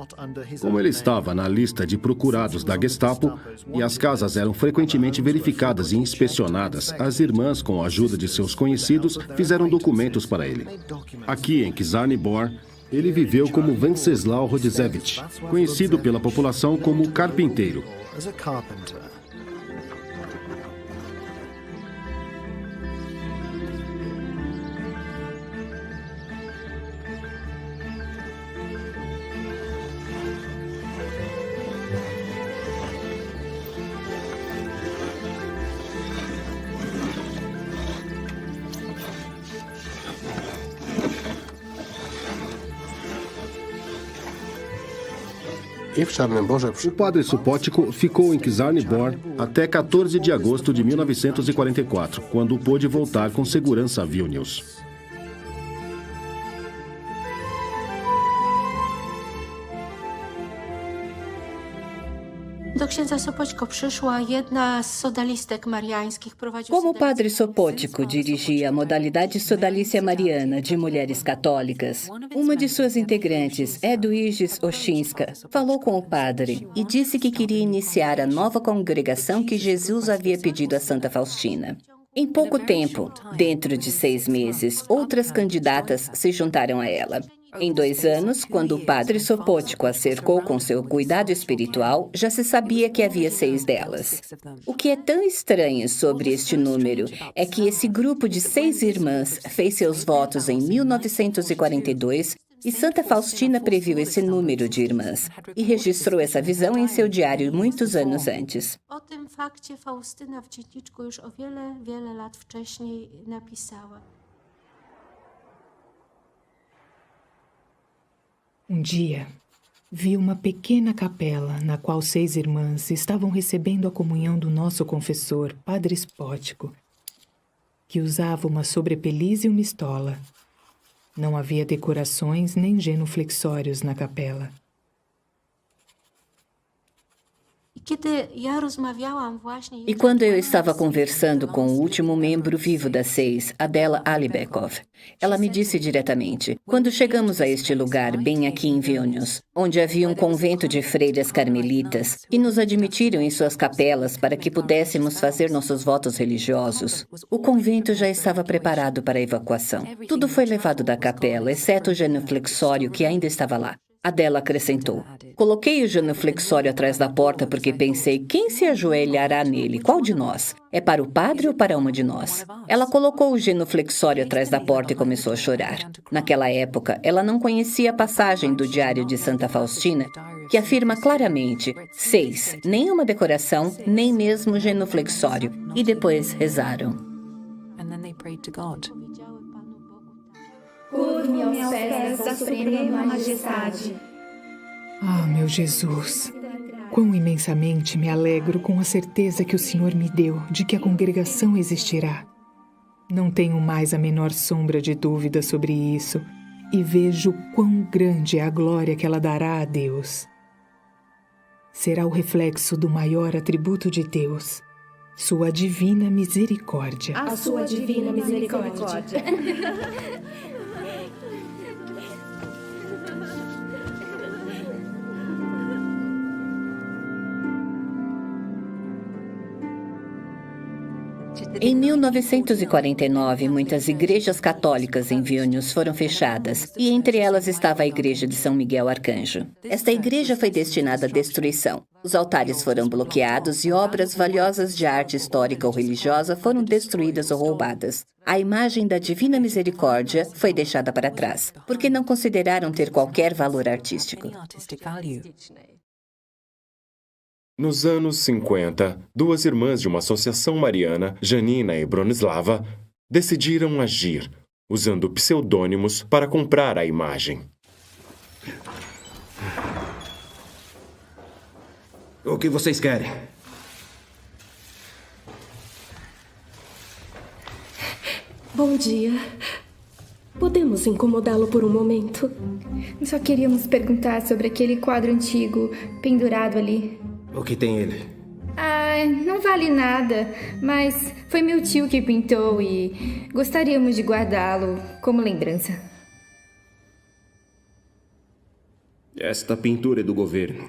Como ele estava na lista de procurados da Gestapo e as casas eram frequentemente verificadas e inspecionadas, as irmãs, com a ajuda de seus conhecidos, fizeram documentos para ele. Aqui em Czarnybor, ele viveu como Venceslau Rodzewicz, conhecido pela população como carpinteiro. O padre Supótico ficou em Czarnybor até 14 de agosto de 1944, quando pôde voltar com segurança a Vilnius. Como o padre Sopótico dirigia a modalidade sodalícia mariana de mulheres católicas, uma de suas integrantes, Edwiges Oshinska, falou com o padre e disse que queria iniciar a nova congregação que Jesus havia pedido a Santa Faustina. Em pouco tempo, dentro de 6 meses, outras candidatas se juntaram a ela. Em 2 anos, quando o padre Sopótico a cercou com seu cuidado espiritual, já se sabia que havia 6 delas. O que é tão estranho sobre este número é que esse grupo de 6 irmãs fez seus votos em 1942 e Santa Faustina previu esse número de irmãs e registrou essa visão em seu diário muitos anos antes. Um dia, vi uma pequena capela na qual 6 irmãs estavam recebendo a comunhão do nosso confessor, Padre Spótico, que usava uma sobrepeliz e uma estola. Não havia decorações nem genuflexórios na capela. E quando eu estava conversando com o último membro vivo das 6, Adela Alibekov, ela me disse diretamente: quando chegamos a este lugar, bem aqui em Vilnius, onde havia um convento de freiras carmelitas, e nos admitiram em suas capelas para que pudéssemos fazer nossos votos religiosos, o convento já estava preparado para a evacuação. Tudo foi levado da capela, exceto o genuflexório que ainda estava lá. Adela acrescentou: coloquei o genuflexório atrás da porta porque pensei, quem se ajoelhará nele? Qual de nós? É para o padre ou para uma de nós? Ela colocou o genuflexório atrás da porta e começou a chorar. Naquela época, ela não conhecia a passagem do Diário de Santa Faustina, que afirma claramente: 6, nenhuma decoração, nem mesmo genuflexório. E depois rezaram. Curve-me aos pés da suprema majestade. Ah, meu Jesus, quão imensamente me alegro com a certeza que o Senhor me deu de que a congregação existirá. Não tenho mais a menor sombra de dúvida sobre isso e vejo quão grande é a glória que ela dará a Deus. Será o reflexo do maior atributo de Deus, sua divina misericórdia. A sua divina misericórdia. Em 1949, muitas igrejas católicas em Vilnius foram fechadas, e entre elas estava a igreja de São Miguel Arcanjo. Esta igreja foi destinada à destruição. Os altares foram bloqueados e obras valiosas de arte histórica ou religiosa foram destruídas ou roubadas. A imagem da Divina Misericórdia foi deixada para trás, porque não consideraram ter qualquer valor artístico. Nos anos 50, 2 irmãs de uma associação mariana, Janina e Bronislava, decidiram agir, usando pseudônimos para comprar a imagem. O que vocês querem? Bom dia. Podemos incomodá-lo por um momento? Só queríamos perguntar sobre aquele quadro antigo pendurado ali. O que tem ele? Ah, não vale nada, mas foi meu tio que pintou e gostaríamos de guardá-lo como lembrança. Esta pintura é do governo.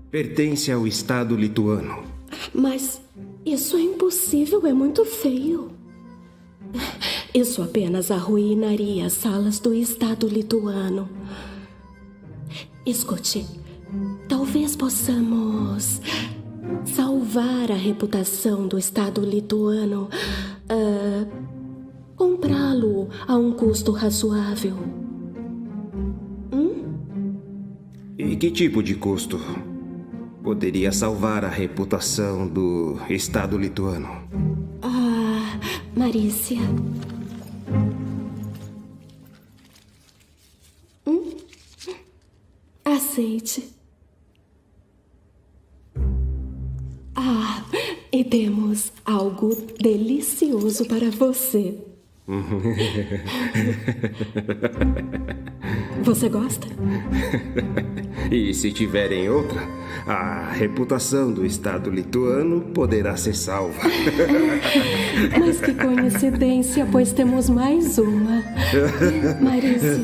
Pertence ao Estado lituano. Mas isso é impossível, é muito feio. Isso apenas arruinaria as salas do Estado lituano. Escute, talvez possamos salvar a reputação do Estado lituano, comprá-lo a um custo razoável. E que tipo de custo poderia salvar a reputação do Estado lituano? Marícia. Aceite. E temos algo delicioso para você. Você gosta? E se tiverem outra, a reputação do Estado lituano poderá ser salva. Mas que coincidência, pois temos mais uma. Marícia.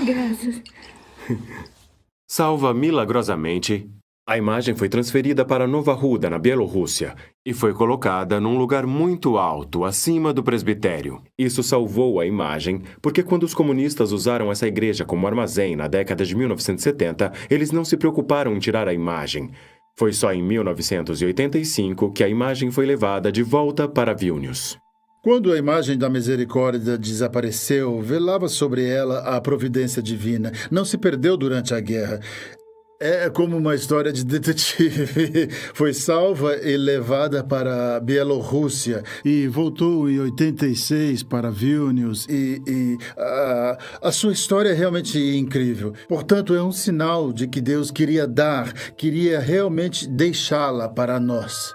Graças. Salva milagrosamente, a imagem foi transferida para Nova Ruda, na Bielorrússia, e foi colocada num lugar muito alto, acima do presbitério. Isso salvou a imagem, porque quando os comunistas usaram essa igreja como armazém na década de 1970, eles não se preocuparam em tirar a imagem. Foi só em 1985 que a imagem foi levada de volta para Vilnius. Quando a imagem da misericórdia desapareceu, velava sobre ela a providência divina. Não se perdeu durante a guerra. É como uma história de detetive. Foi salva e levada para a Bielorrússia. E voltou em 86 para Vilnius. A sua história é realmente incrível. Portanto, é um sinal de que Deus queria realmente deixá-la para nós.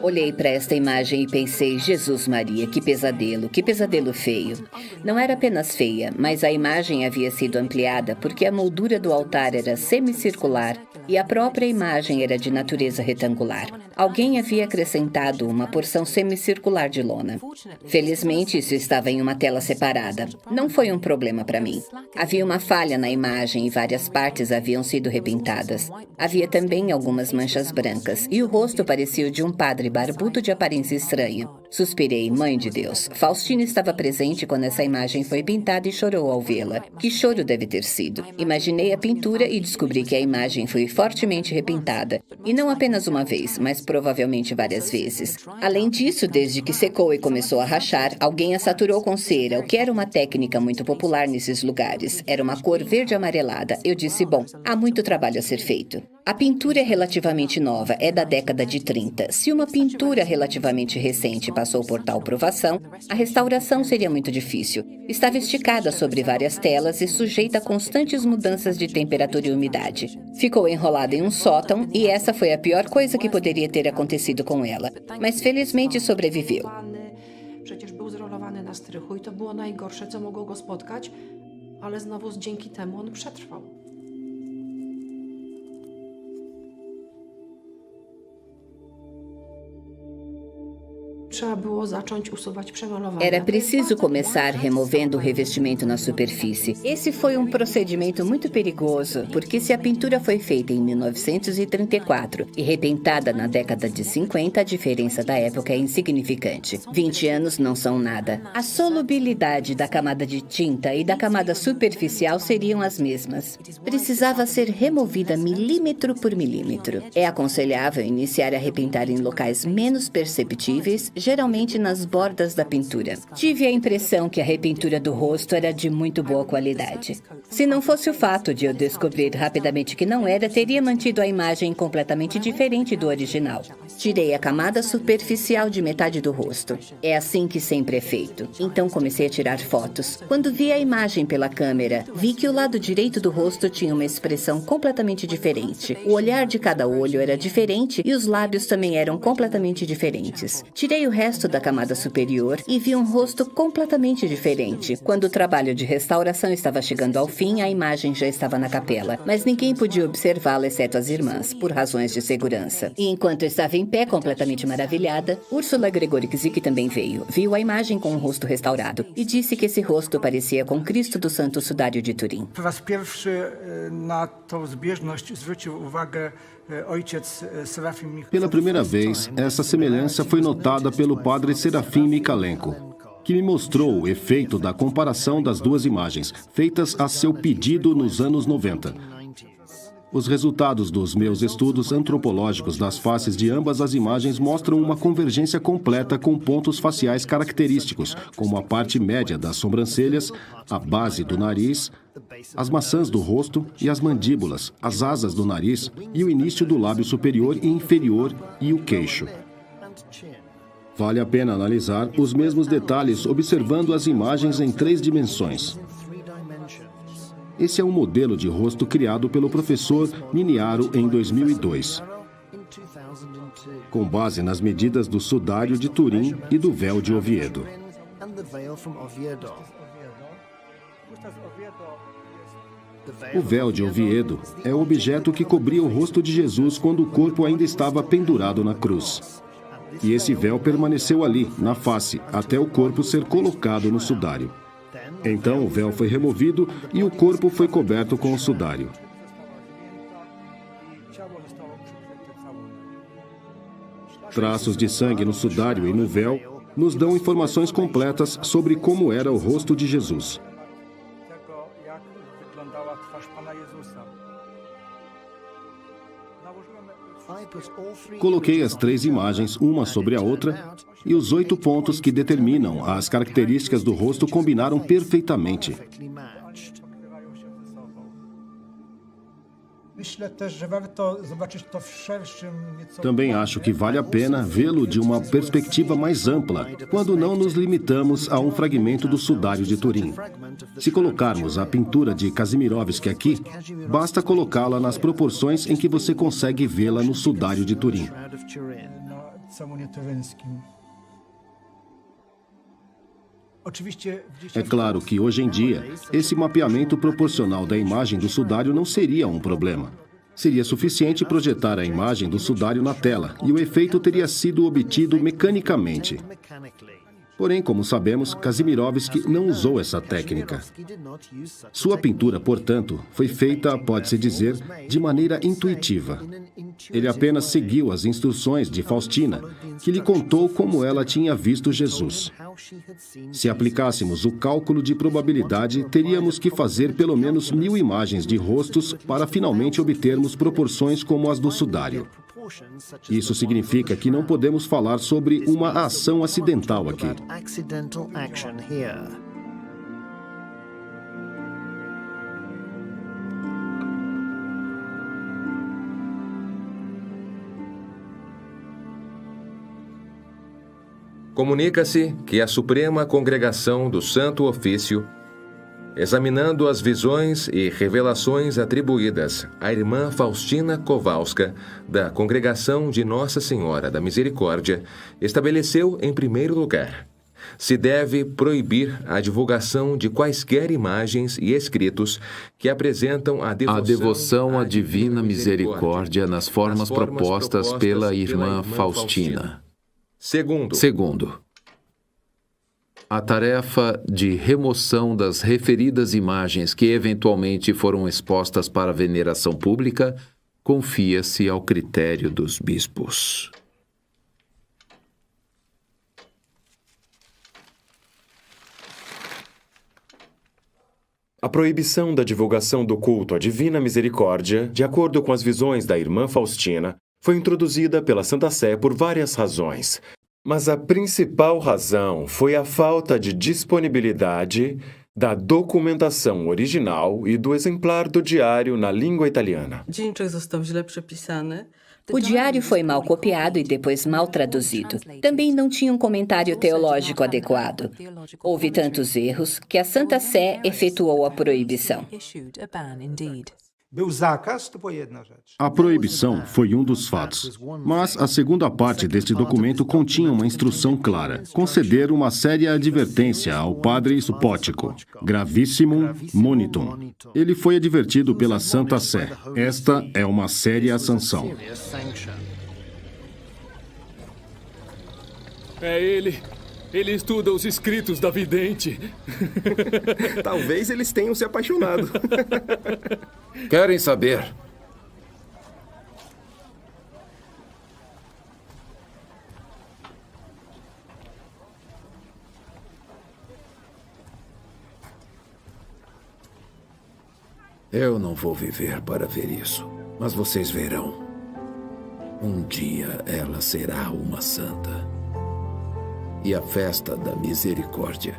Olhei para esta imagem e pensei, Jesus Maria, que pesadelo feio. Não era apenas feia, mas a imagem havia sido ampliada porque a moldura do altar era semicircular e a própria imagem era de natureza retangular. Alguém havia acrescentado uma porção semicircular de lona. Felizmente, isso estava em uma tela separada. Não foi um problema para mim. Havia uma falha na imagem e várias partes haviam sido repintadas. Havia também algumas manchas brancas. E o rosto parecia o de um padre barbudo de aparência estranha. Suspirei, Mãe de Deus. Faustina estava presente quando essa imagem foi pintada e chorou ao vê-la. Que choro deve ter sido? Imaginei a pintura e descobri que a imagem foi fortemente repintada. E não apenas uma vez, mas provavelmente várias vezes. Além disso, desde que secou e começou a rachar, alguém a saturou com cera, o que era uma técnica muito popular nesses lugares. Era uma cor verde amarelada. Eu disse, bom, há muito trabalho a ser feito. A pintura é relativamente nova, é da década de 30. Se uma pintura relativamente recente passou por tal provação, a restauração seria muito difícil. Estava esticada sobre várias telas e sujeita a constantes mudanças de temperatura e umidade. Ficou enrolada em um sótão e essa foi a pior coisa que poderia ter acontecido com ela. Mas felizmente sobreviveu. Przecież był zrolowany na strychu i to było najgorsze, co mogło go spotkać, ale znowu dzięki temu on przetrwał. Era preciso começar removendo o revestimento na superfície. Esse foi um procedimento muito perigoso, porque se a pintura foi feita em 1934 e repintada na década de 50, a diferença da época é insignificante. 20 anos não são nada. A solubilidade da camada de tinta e da camada superficial seriam as mesmas. Precisava ser removida milímetro por milímetro. É aconselhável iniciar a repintar em locais menos perceptíveis, geralmente nas bordas da pintura. Tive a impressão que a repintura do rosto era de muito boa qualidade. Se não fosse o fato de eu descobrir rapidamente que não era, teria mantido a imagem completamente diferente do original. Tirei a camada superficial de metade do rosto. É assim que sempre é feito. Então comecei a tirar fotos. Quando vi a imagem pela câmera, vi que o lado direito do rosto tinha uma expressão completamente diferente. O olhar de cada olho era diferente e os lábios também eram completamente diferentes. Tirei o resto da camada superior e vi um rosto completamente diferente. Quando o trabalho de restauração estava chegando ao fim, a imagem já estava na capela, mas ninguém podia observá-la exceto as irmãs, por razões de segurança. E enquanto eu estava em pé, completamente maravilhada, Úrsula Gregorici, que também veio, viu a imagem com o rosto restaurado e disse que esse rosto parecia com Cristo do Santo Sudário de Turim. Po raz pierwszy na tą zbieżność zwrócił uwagę ojciec Serafim Michalenko. Pela primeira vez, essa semelhança foi notada pelo padre Serafim Michalenko, que me mostrou o efeito da comparação das duas imagens, feitas a seu pedido nos anos 90. Os resultados dos meus estudos antropológicos das faces de ambas as imagens mostram uma convergência completa com pontos faciais característicos, como a parte média das sobrancelhas, a base do nariz, as maçãs do rosto e as mandíbulas, as asas do nariz e o início do lábio superior e inferior e o queixo. Vale a pena analisar os mesmos detalhes observando as imagens em 3 dimensões. Esse é um modelo de rosto criado pelo professor Miniaro em 2002, com base nas medidas do sudário de Turim e do véu de Oviedo. O véu de Oviedo é o objeto que cobria o rosto de Jesus quando o corpo ainda estava pendurado na cruz. E esse véu permaneceu ali, na face, até o corpo ser colocado no sudário. Então o véu foi removido e o corpo foi coberto com o sudário. Traços de sangue no sudário e no véu nos dão informações completas sobre como era o rosto de Jesus. Coloquei as 3 imagens, uma sobre a outra, e os 8 pontos que determinam as características do rosto combinaram perfeitamente. Também acho que vale a pena vê-lo de uma perspectiva mais ampla, quando não nos limitamos a um fragmento do Sudário de Turim. Se colocarmos a pintura de Kazimirovsky aqui, basta colocá-la nas proporções em que você consegue vê-la no Sudário de Turim. É claro que, hoje em dia, esse mapeamento proporcional da imagem do sudário não seria um problema. Seria suficiente projetar a imagem do sudário na tela e o efeito teria sido obtido mecanicamente. Porém, como sabemos, Kazimirovsky não usou essa técnica. Sua pintura, portanto, foi feita, pode-se dizer, de maneira intuitiva. Ele apenas seguiu as instruções de Faustina, que lhe contou como ela tinha visto Jesus. Se aplicássemos o cálculo de probabilidade, teríamos que fazer pelo menos 1000 imagens de rostos para finalmente obtermos proporções como as do sudário. Isso significa que não podemos falar sobre uma ação acidental aqui. Comunica-se que a Suprema Congregação do Santo Ofício, examinando as visões e revelações atribuídas à irmã Faustina Kowalska, da Congregação de Nossa Senhora da Misericórdia, estabeleceu, em primeiro lugar, se deve proibir a divulgação de quaisquer imagens e escritos que apresentam a devoção à Divina Misericórdia nas formas propostas pela irmã Faustina. Segundo, a tarefa de remoção das referidas imagens que eventualmente foram expostas para veneração pública confia-se ao critério dos bispos. A proibição da divulgação do culto à Divina Misericórdia, de acordo com as visões da irmã Faustina, foi introduzida pela Santa Sé por várias razões. Mas a principal razão foi a falta de disponibilidade da documentação original e do exemplar do diário na língua italiana. O diário foi mal copiado e depois mal traduzido. Também não tinha um comentário teológico adequado. Houve tantos erros que a Santa Sé efetuou a proibição. A proibição foi um dos fatos, mas a segunda parte deste documento continha uma instrução clara: conceder uma séria advertência ao padre Supótico, gravissimum monitum. Ele foi advertido pela Santa Sé. Esta é uma séria sanção. É ele. Ele estuda os escritos da vidente. Talvez eles tenham se apaixonado. Querem saber? Eu não vou viver para ver isso, mas vocês verão. Um dia ela será uma santa. E a festa da misericórdia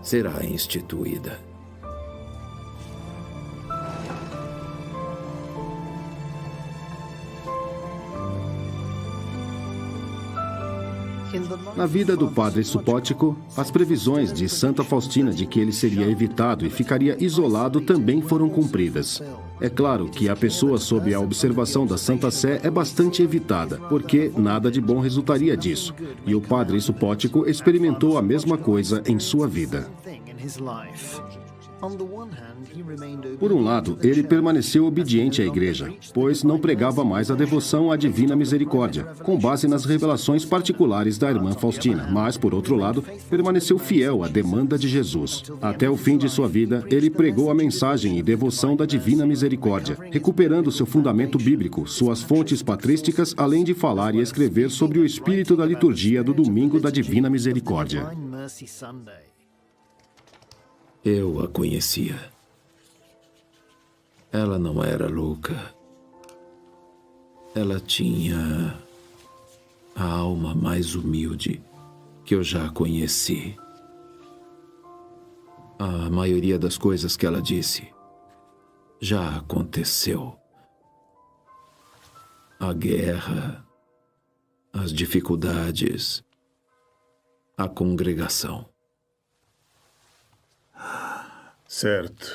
será instituída. Na vida do padre Supótico, as previsões de Santa Faustina de que ele seria evitado e ficaria isolado também foram cumpridas. É claro que a pessoa sob a observação da Santa Sé é bastante evitada, porque nada de bom resultaria disso. E o padre Supótico experimentou a mesma coisa em sua vida. Por um lado, ele permaneceu obediente à Igreja, pois não pregava mais a devoção à Divina Misericórdia, com base nas revelações particulares da irmã Faustina, mas, por outro lado, permaneceu fiel à demanda de Jesus. Até o fim de sua vida, ele pregou a mensagem e devoção da Divina Misericórdia, recuperando seu fundamento bíblico, suas fontes patrísticas, além de falar e escrever sobre o espírito da liturgia do Domingo da Divina Misericórdia. Eu a conhecia. Ela não era louca. Ela tinha a alma mais humilde que eu já conheci. A maioria das coisas que ela disse já aconteceu a guerra, as dificuldades, a congregação. Certo.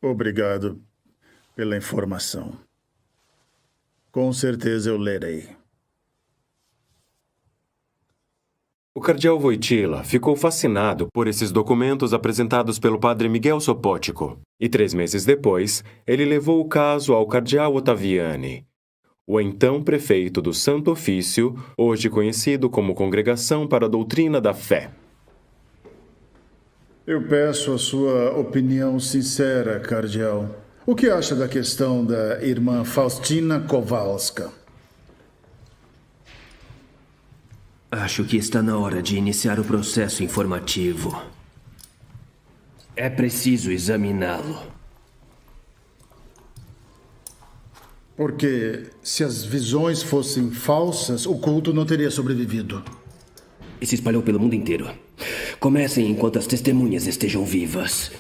Obrigado pela informação. Com certeza eu lerei. O cardeal Wojtyła ficou fascinado por esses documentos apresentados pelo padre Miguel Sopótico. E 3 meses depois, ele levou o caso ao cardeal Ottaviani, o então prefeito do Santo Ofício, hoje conhecido como Congregação para a Doutrina da Fé. Eu peço a sua opinião sincera, cardeal. O que acha da questão da irmã Faustina Kowalska? Acho que está na hora de iniciar o processo informativo. É preciso examiná-lo. Porque se as visões fossem falsas, o culto não teria sobrevivido. E se espalhou pelo mundo inteiro. Comecem enquanto as testemunhas estejam vivas.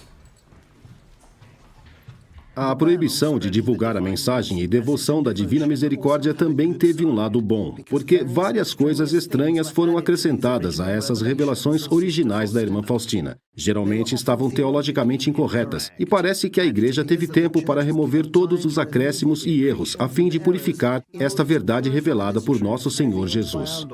A proibição de divulgar a mensagem e devoção da Divina Misericórdia também teve um lado bom, porque várias coisas estranhas foram acrescentadas a essas revelações originais da irmã Faustina. Geralmente estavam teologicamente incorretas, e parece que a Igreja teve tempo para remover todos os acréscimos e erros, a fim de purificar esta verdade revelada por nosso Senhor Jesus.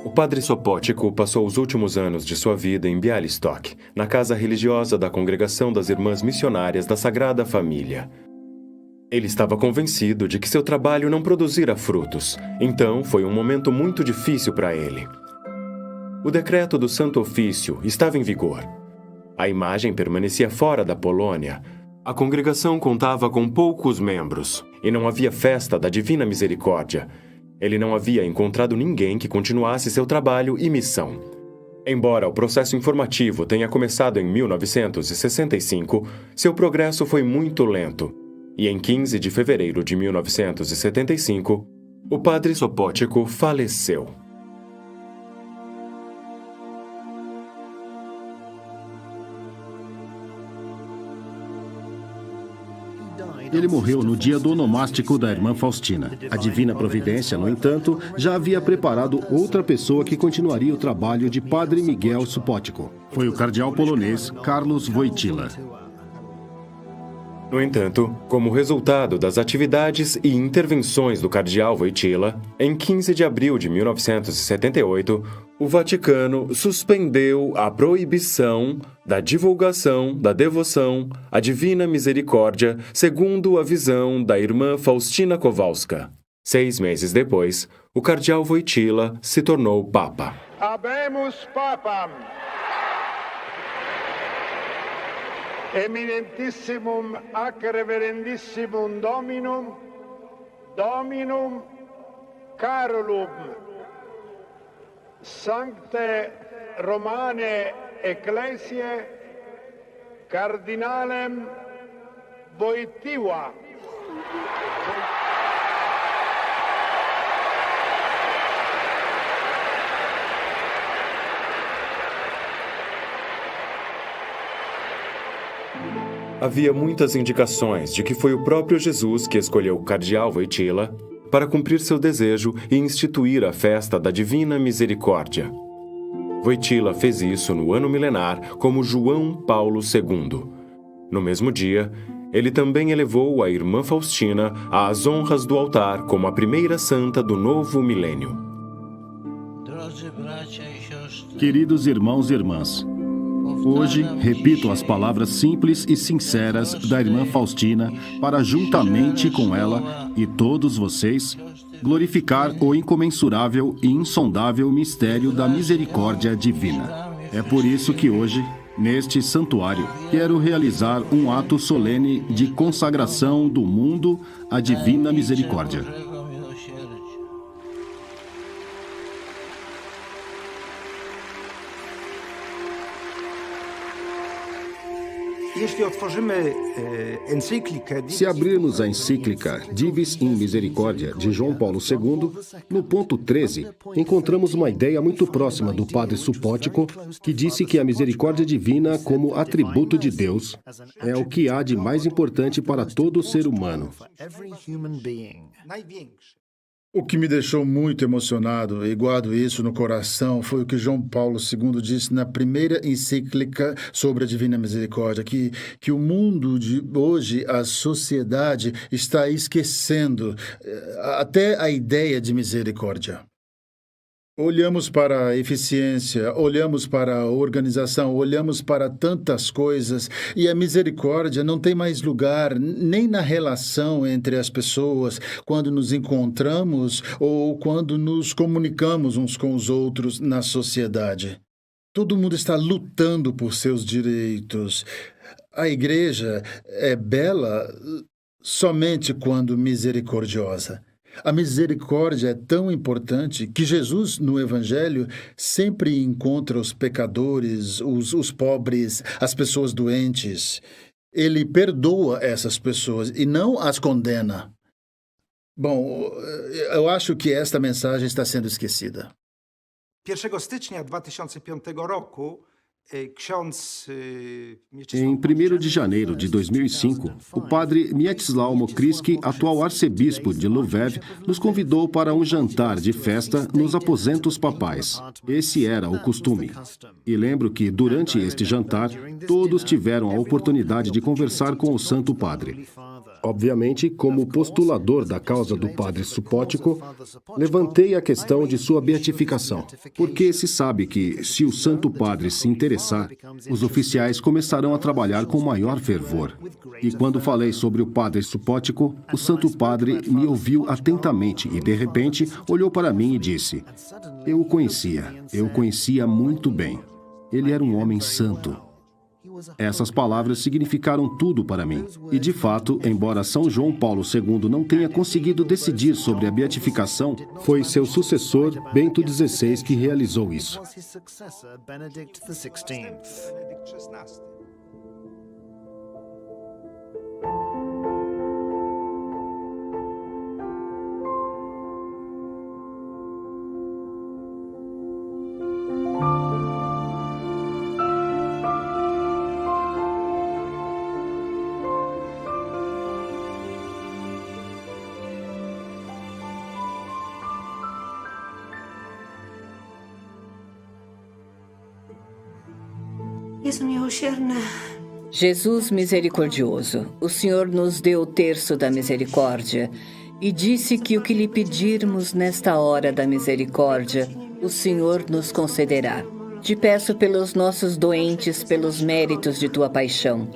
O padre Sopótico passou os últimos anos de sua vida em Bialystok, na casa religiosa da Congregação das Irmãs Missionárias da Sagrada Família. Ele estava convencido de que seu trabalho não produzira frutos, então foi um momento muito difícil para ele. O decreto do Santo Ofício estava em vigor. A imagem permanecia fora da Polônia. A congregação contava com poucos membros e não havia festa da Divina Misericórdia. Ele não havia encontrado ninguém que continuasse seu trabalho e missão. Embora o processo informativo tenha começado em 1965, seu progresso foi muito lento. E em 15 de fevereiro de 1975, o padre Sopótico faleceu. Ele morreu no dia do onomástico da irmã Faustina. A Divina Providência, no entanto, já havia preparado outra pessoa que continuaria o trabalho de padre Miguel Sopótico. Foi o cardeal polonês Carlos Wojtyła. No entanto, como resultado das atividades e intervenções do cardeal Wojtyła, em 15 de abril de 1978, o Vaticano suspendeu a proibição da divulgação da devoção à Divina Misericórdia segundo a visão da irmã Faustina Kowalska. 6 meses depois, o cardeal Wojtyła se tornou Papa. Habemus Papam! Eminentissimum ac reverendissimum Dominum Carolum Sancte Romane Ecclesiae Cardinalem Wojtyła. Havia muitas indicações de que foi o próprio Jesus que escolheu o cardeal Wojtyła para cumprir seu desejo e instituir a festa da Divina Misericórdia. Wojtyła fez isso no ano milenar como João Paulo II. No mesmo dia, ele também elevou a irmã Faustina às honras do altar como a primeira santa do novo milênio. Queridos irmãos e irmãs, hoje repito as palavras simples e sinceras da irmã Faustina para, juntamente com ela e todos vocês, glorificar o incomensurável e insondável mistério da misericórdia divina. É por isso que hoje Neste santuário, quero realizar um ato solene de consagração do mundo à divina misericórdia. Se abrirmos a encíclica Divis in Misericordia, de João Paulo II, no ponto 13, encontramos uma ideia muito próxima do padre Supótico, que disse que a misericórdia divina, como atributo de Deus, é o que há de mais importante para todo ser humano. O que me deixou muito emocionado e guardo isso no coração foi o que João Paulo II disse na primeira encíclica sobre a Divina Misericórdia, que o mundo de hoje, a sociedade, está esquecendo até a ideia de misericórdia. Olhamos para a eficiência, olhamos para a organização, olhamos para tantas coisas e a misericórdia não tem mais lugar nem na relação entre as pessoas, quando nos encontramos ou quando nos comunicamos uns com os outros na sociedade. Todo mundo está lutando por seus direitos. A igreja é bela somente quando misericordiosa. A misericórdia é tão importante que Jesus, no Evangelho, sempre encontra os pecadores, os pobres, as pessoas doentes. Ele perdoa essas pessoas e não as condena. Bom, eu acho que esta mensagem está sendo esquecida. 1 stycznia 2005 roku Em 1º de janeiro de 2005, o padre Mieczysław Mokryski, atual arcebispo de Lwow, nos convidou para um jantar de festa nos aposentos papais. Esse era o costume. E lembro que, durante este jantar, todos tiveram a oportunidade de conversar com o Santo Padre. Obviamente, como postulador da causa do padre Supótico, levantei a questão de sua beatificação, porque se sabe que, se o Santo Padre se interessar, os oficiais começarão a trabalhar com maior fervor. E quando falei sobre o padre Supótico, o Santo Padre me ouviu atentamente e, de repente, olhou para mim e disse: eu o conhecia muito bem. Ele era um homem santo. Essas palavras significaram tudo para mim. E, de fato, embora São João Paulo II não tenha conseguido decidir sobre a beatificação, foi seu sucessor, Bento XVI, que realizou isso. Jesus misericordioso, o Senhor nos deu o terço da misericórdia e disse que o que lhe pedirmos nesta hora da misericórdia, o Senhor nos concederá. Te peço pelos nossos doentes, pelos méritos de tua paixão,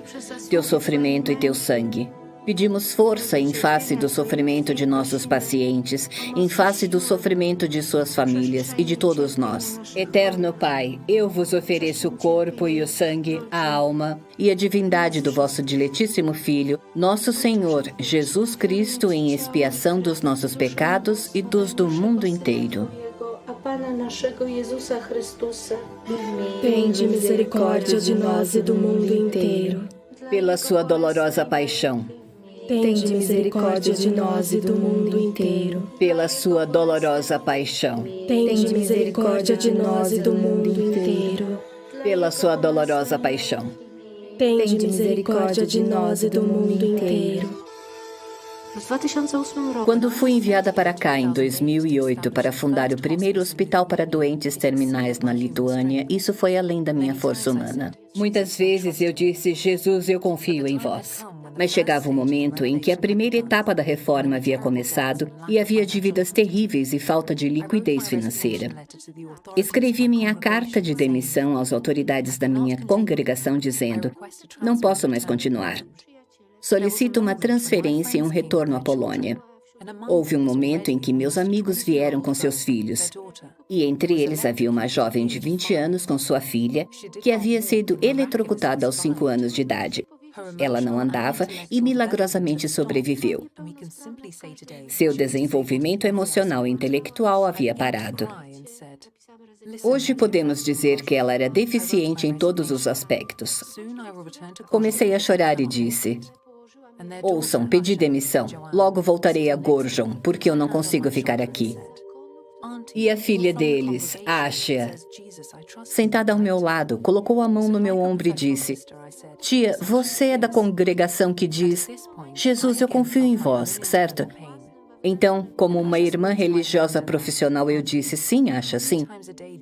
teu sofrimento e teu sangue. Pedimos força em face do sofrimento de nossos pacientes, em face do sofrimento de suas famílias e de todos nós. Eterno Pai, eu vos ofereço o corpo e o sangue, a alma e a divindade do vosso diletíssimo Filho, nosso Senhor Jesus Cristo, em expiação dos nossos pecados e dos do mundo inteiro. Tende misericórdia de nós e do mundo inteiro. Pela sua dolorosa paixão. Tende misericórdia de nós e do mundo inteiro. Pela sua dolorosa paixão. Tende misericórdia de nós e do mundo inteiro. Pela sua dolorosa paixão. Tende misericórdia de nós e do mundo inteiro. Quando fui enviada para cá em 2008 para fundar o primeiro hospital para doentes terminais na Lituânia, isso foi além da minha força humana. Muitas vezes eu disse: Jesus, eu confio em vós. Mas chegava um momento em que a primeira etapa da reforma havia começado e havia dívidas terríveis e falta de liquidez financeira. Escrevi minha carta de demissão às autoridades da minha congregação dizendo: não posso mais continuar. Solicito uma transferência e um retorno à Polônia. Houve um momento em que meus amigos vieram com seus filhos. E entre eles havia uma jovem de 20 anos com sua filha, que havia sido eletrocutada aos 5 anos de idade. Ela não andava e milagrosamente sobreviveu. Seu desenvolvimento emocional e intelectual havia parado. Hoje podemos dizer que ela era deficiente em todos os aspectos. Comecei a chorar e disse: ouçam, pedi demissão. Logo voltarei a Gorjon, porque eu não consigo ficar aqui. E a filha deles, Asha, sentada ao meu lado, colocou a mão no meu ombro e disse: tia, você é da congregação que diz: Jesus, eu confio em vós, certo? Então, como uma irmã religiosa profissional, eu disse: sim, Asha, sim.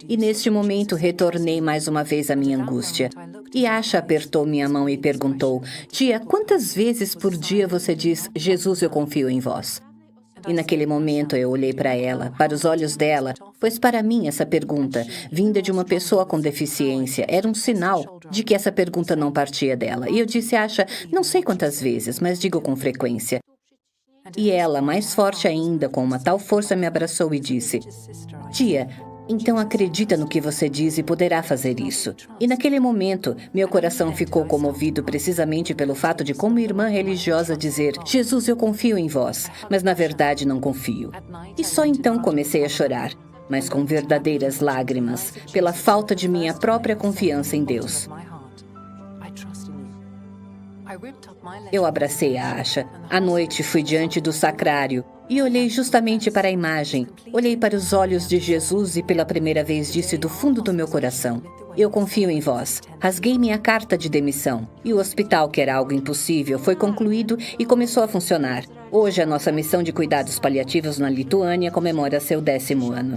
E neste momento retornei mais uma vez à minha angústia. E Asha apertou minha mão e perguntou: tia, quantas vezes por dia você diz: Jesus, eu confio em vós? E naquele momento eu olhei para ela, para os olhos dela, pois para mim essa pergunta, vinda de uma pessoa com deficiência, era um sinal de que essa pergunta não partia dela. E eu disse: Asha, não sei quantas vezes, mas digo com frequência. E ela, mais forte ainda, com uma tal força, me abraçou e disse: tia, então acredita no que você diz e poderá fazer isso. E naquele momento, meu coração ficou comovido precisamente pelo fato de, como irmã religiosa, dizer: Jesus, eu confio em vós, mas na verdade não confio. E só então comecei a chorar, mas com verdadeiras lágrimas, pela falta de minha própria confiança em Deus. Eu abracei a Asha. À noite fui diante do sacrário e olhei justamente para a imagem. Olhei para os olhos de Jesus e pela primeira vez disse do fundo do meu coração: eu confio em vós. Rasguei minha carta de demissão. E o hospital, que era algo impossível, foi concluído e começou a funcionar. Hoje a nossa missão de cuidados paliativos na Lituânia comemora seu 10º ano.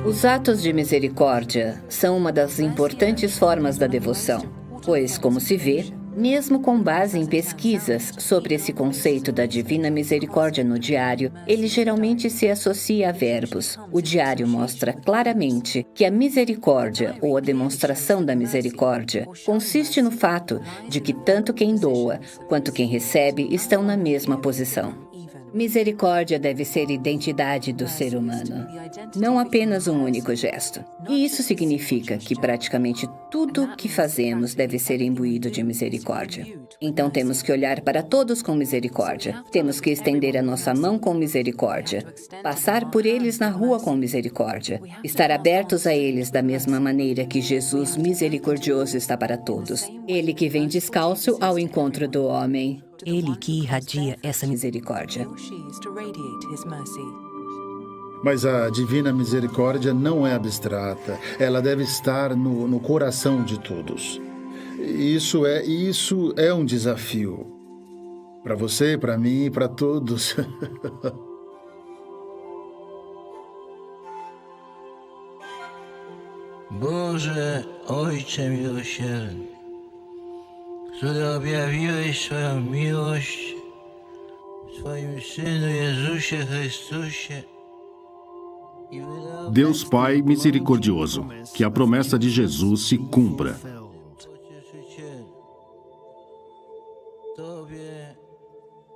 Os atos de misericórdia são uma das importantes formas da devoção, pois, como se vê, mesmo com base em pesquisas sobre esse conceito da divina misericórdia no diário, ele geralmente se associa a verbos. O diário mostra claramente que a misericórdia, ou a demonstração da misericórdia, consiste no fato de que tanto quem doa quanto quem recebe estão na mesma posição. Misericórdia deve ser identidade do ser humano, não apenas um único gesto. E isso significa que praticamente tudo o que fazemos deve ser imbuído de misericórdia. Então temos que olhar para todos com misericórdia. Temos que estender a nossa mão com misericórdia. Passar por eles na rua com misericórdia. Estar abertos a eles da mesma maneira que Jesus misericordioso está para todos. Ele que vem descalço ao encontro do homem. Ele que irradia essa misericórdia. Mas a divina misericórdia não é abstrata. Ela deve estar no coração de todos. Isso é um desafio. Para você, para mim, para todos. Boże, Ojcze miłosierny, który objawiłeś swoją miłość w swoim Synu Jezusie Chrystusie. Deus Pai misericordioso, que a promessa de Jesus se cumpra.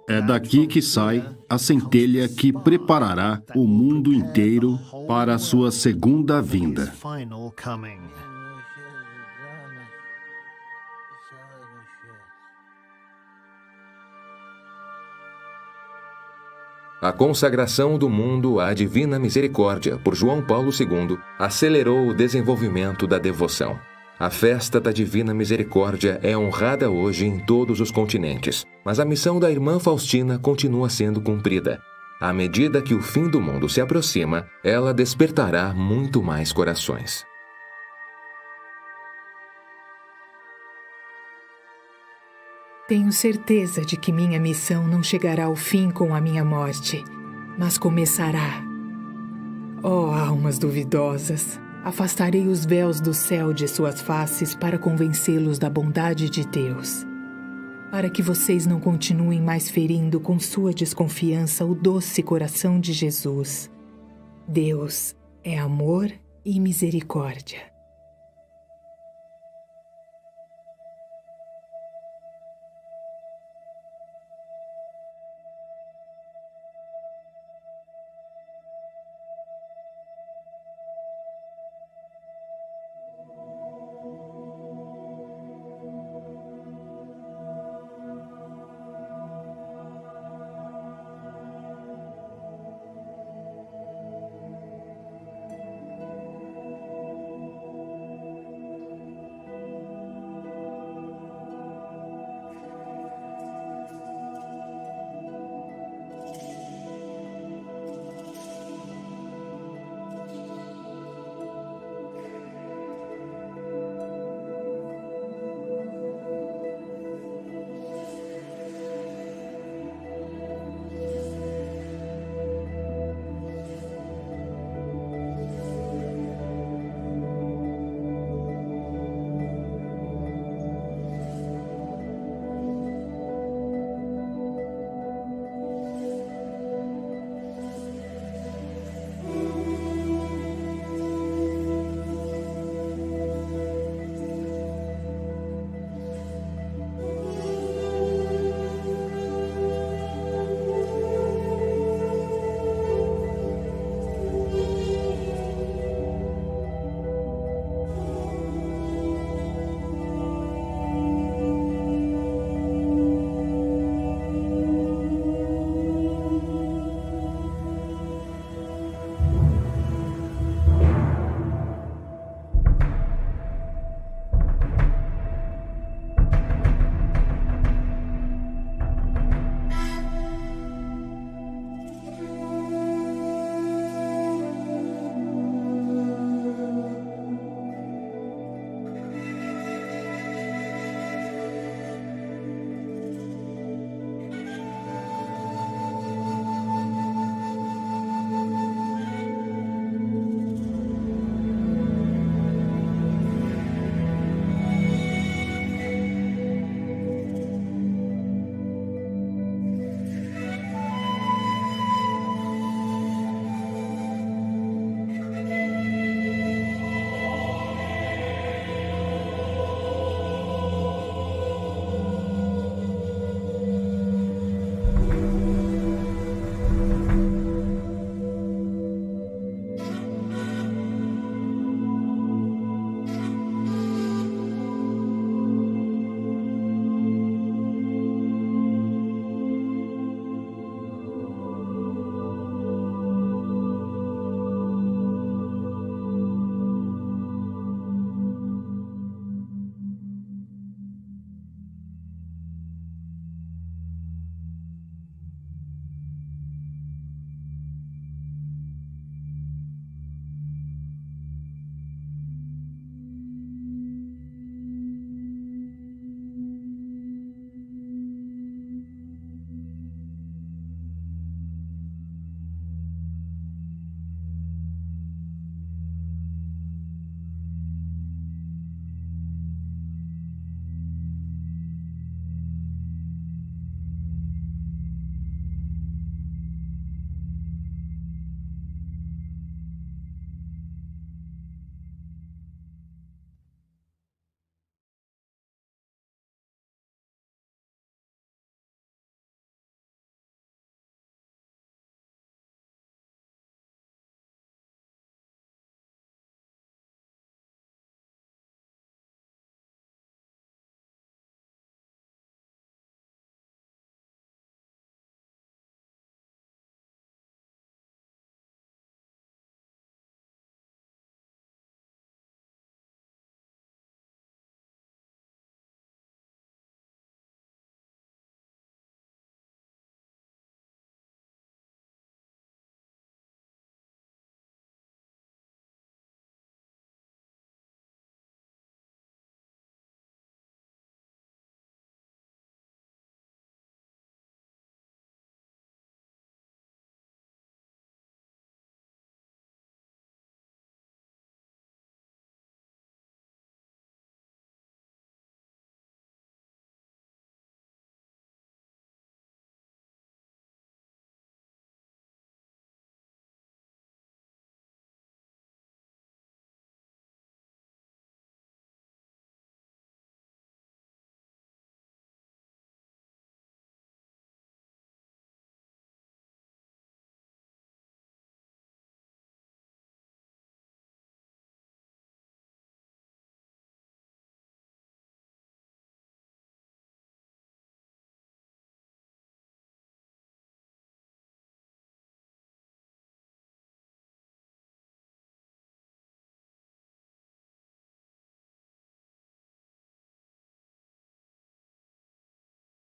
É daqui que sai a centelha que preparará o mundo inteiro para a sua segunda vinda. A consagração do mundo à Divina Misericórdia por João Paulo II acelerou o desenvolvimento da devoção. A festa da Divina Misericórdia é honrada hoje em todos os continentes, mas a missão da irmã Faustina continua sendo cumprida. À medida que o fim do mundo se aproxima, ela despertará muito mais corações. Tenho certeza de que minha missão não chegará ao fim com a minha morte, mas começará. Ó almas duvidosas, afastarei os véus do céu de suas faces para convencê-los da bondade de Deus, para que vocês não continuem mais ferindo com sua desconfiança o doce coração de Jesus. Deus é amor e misericórdia.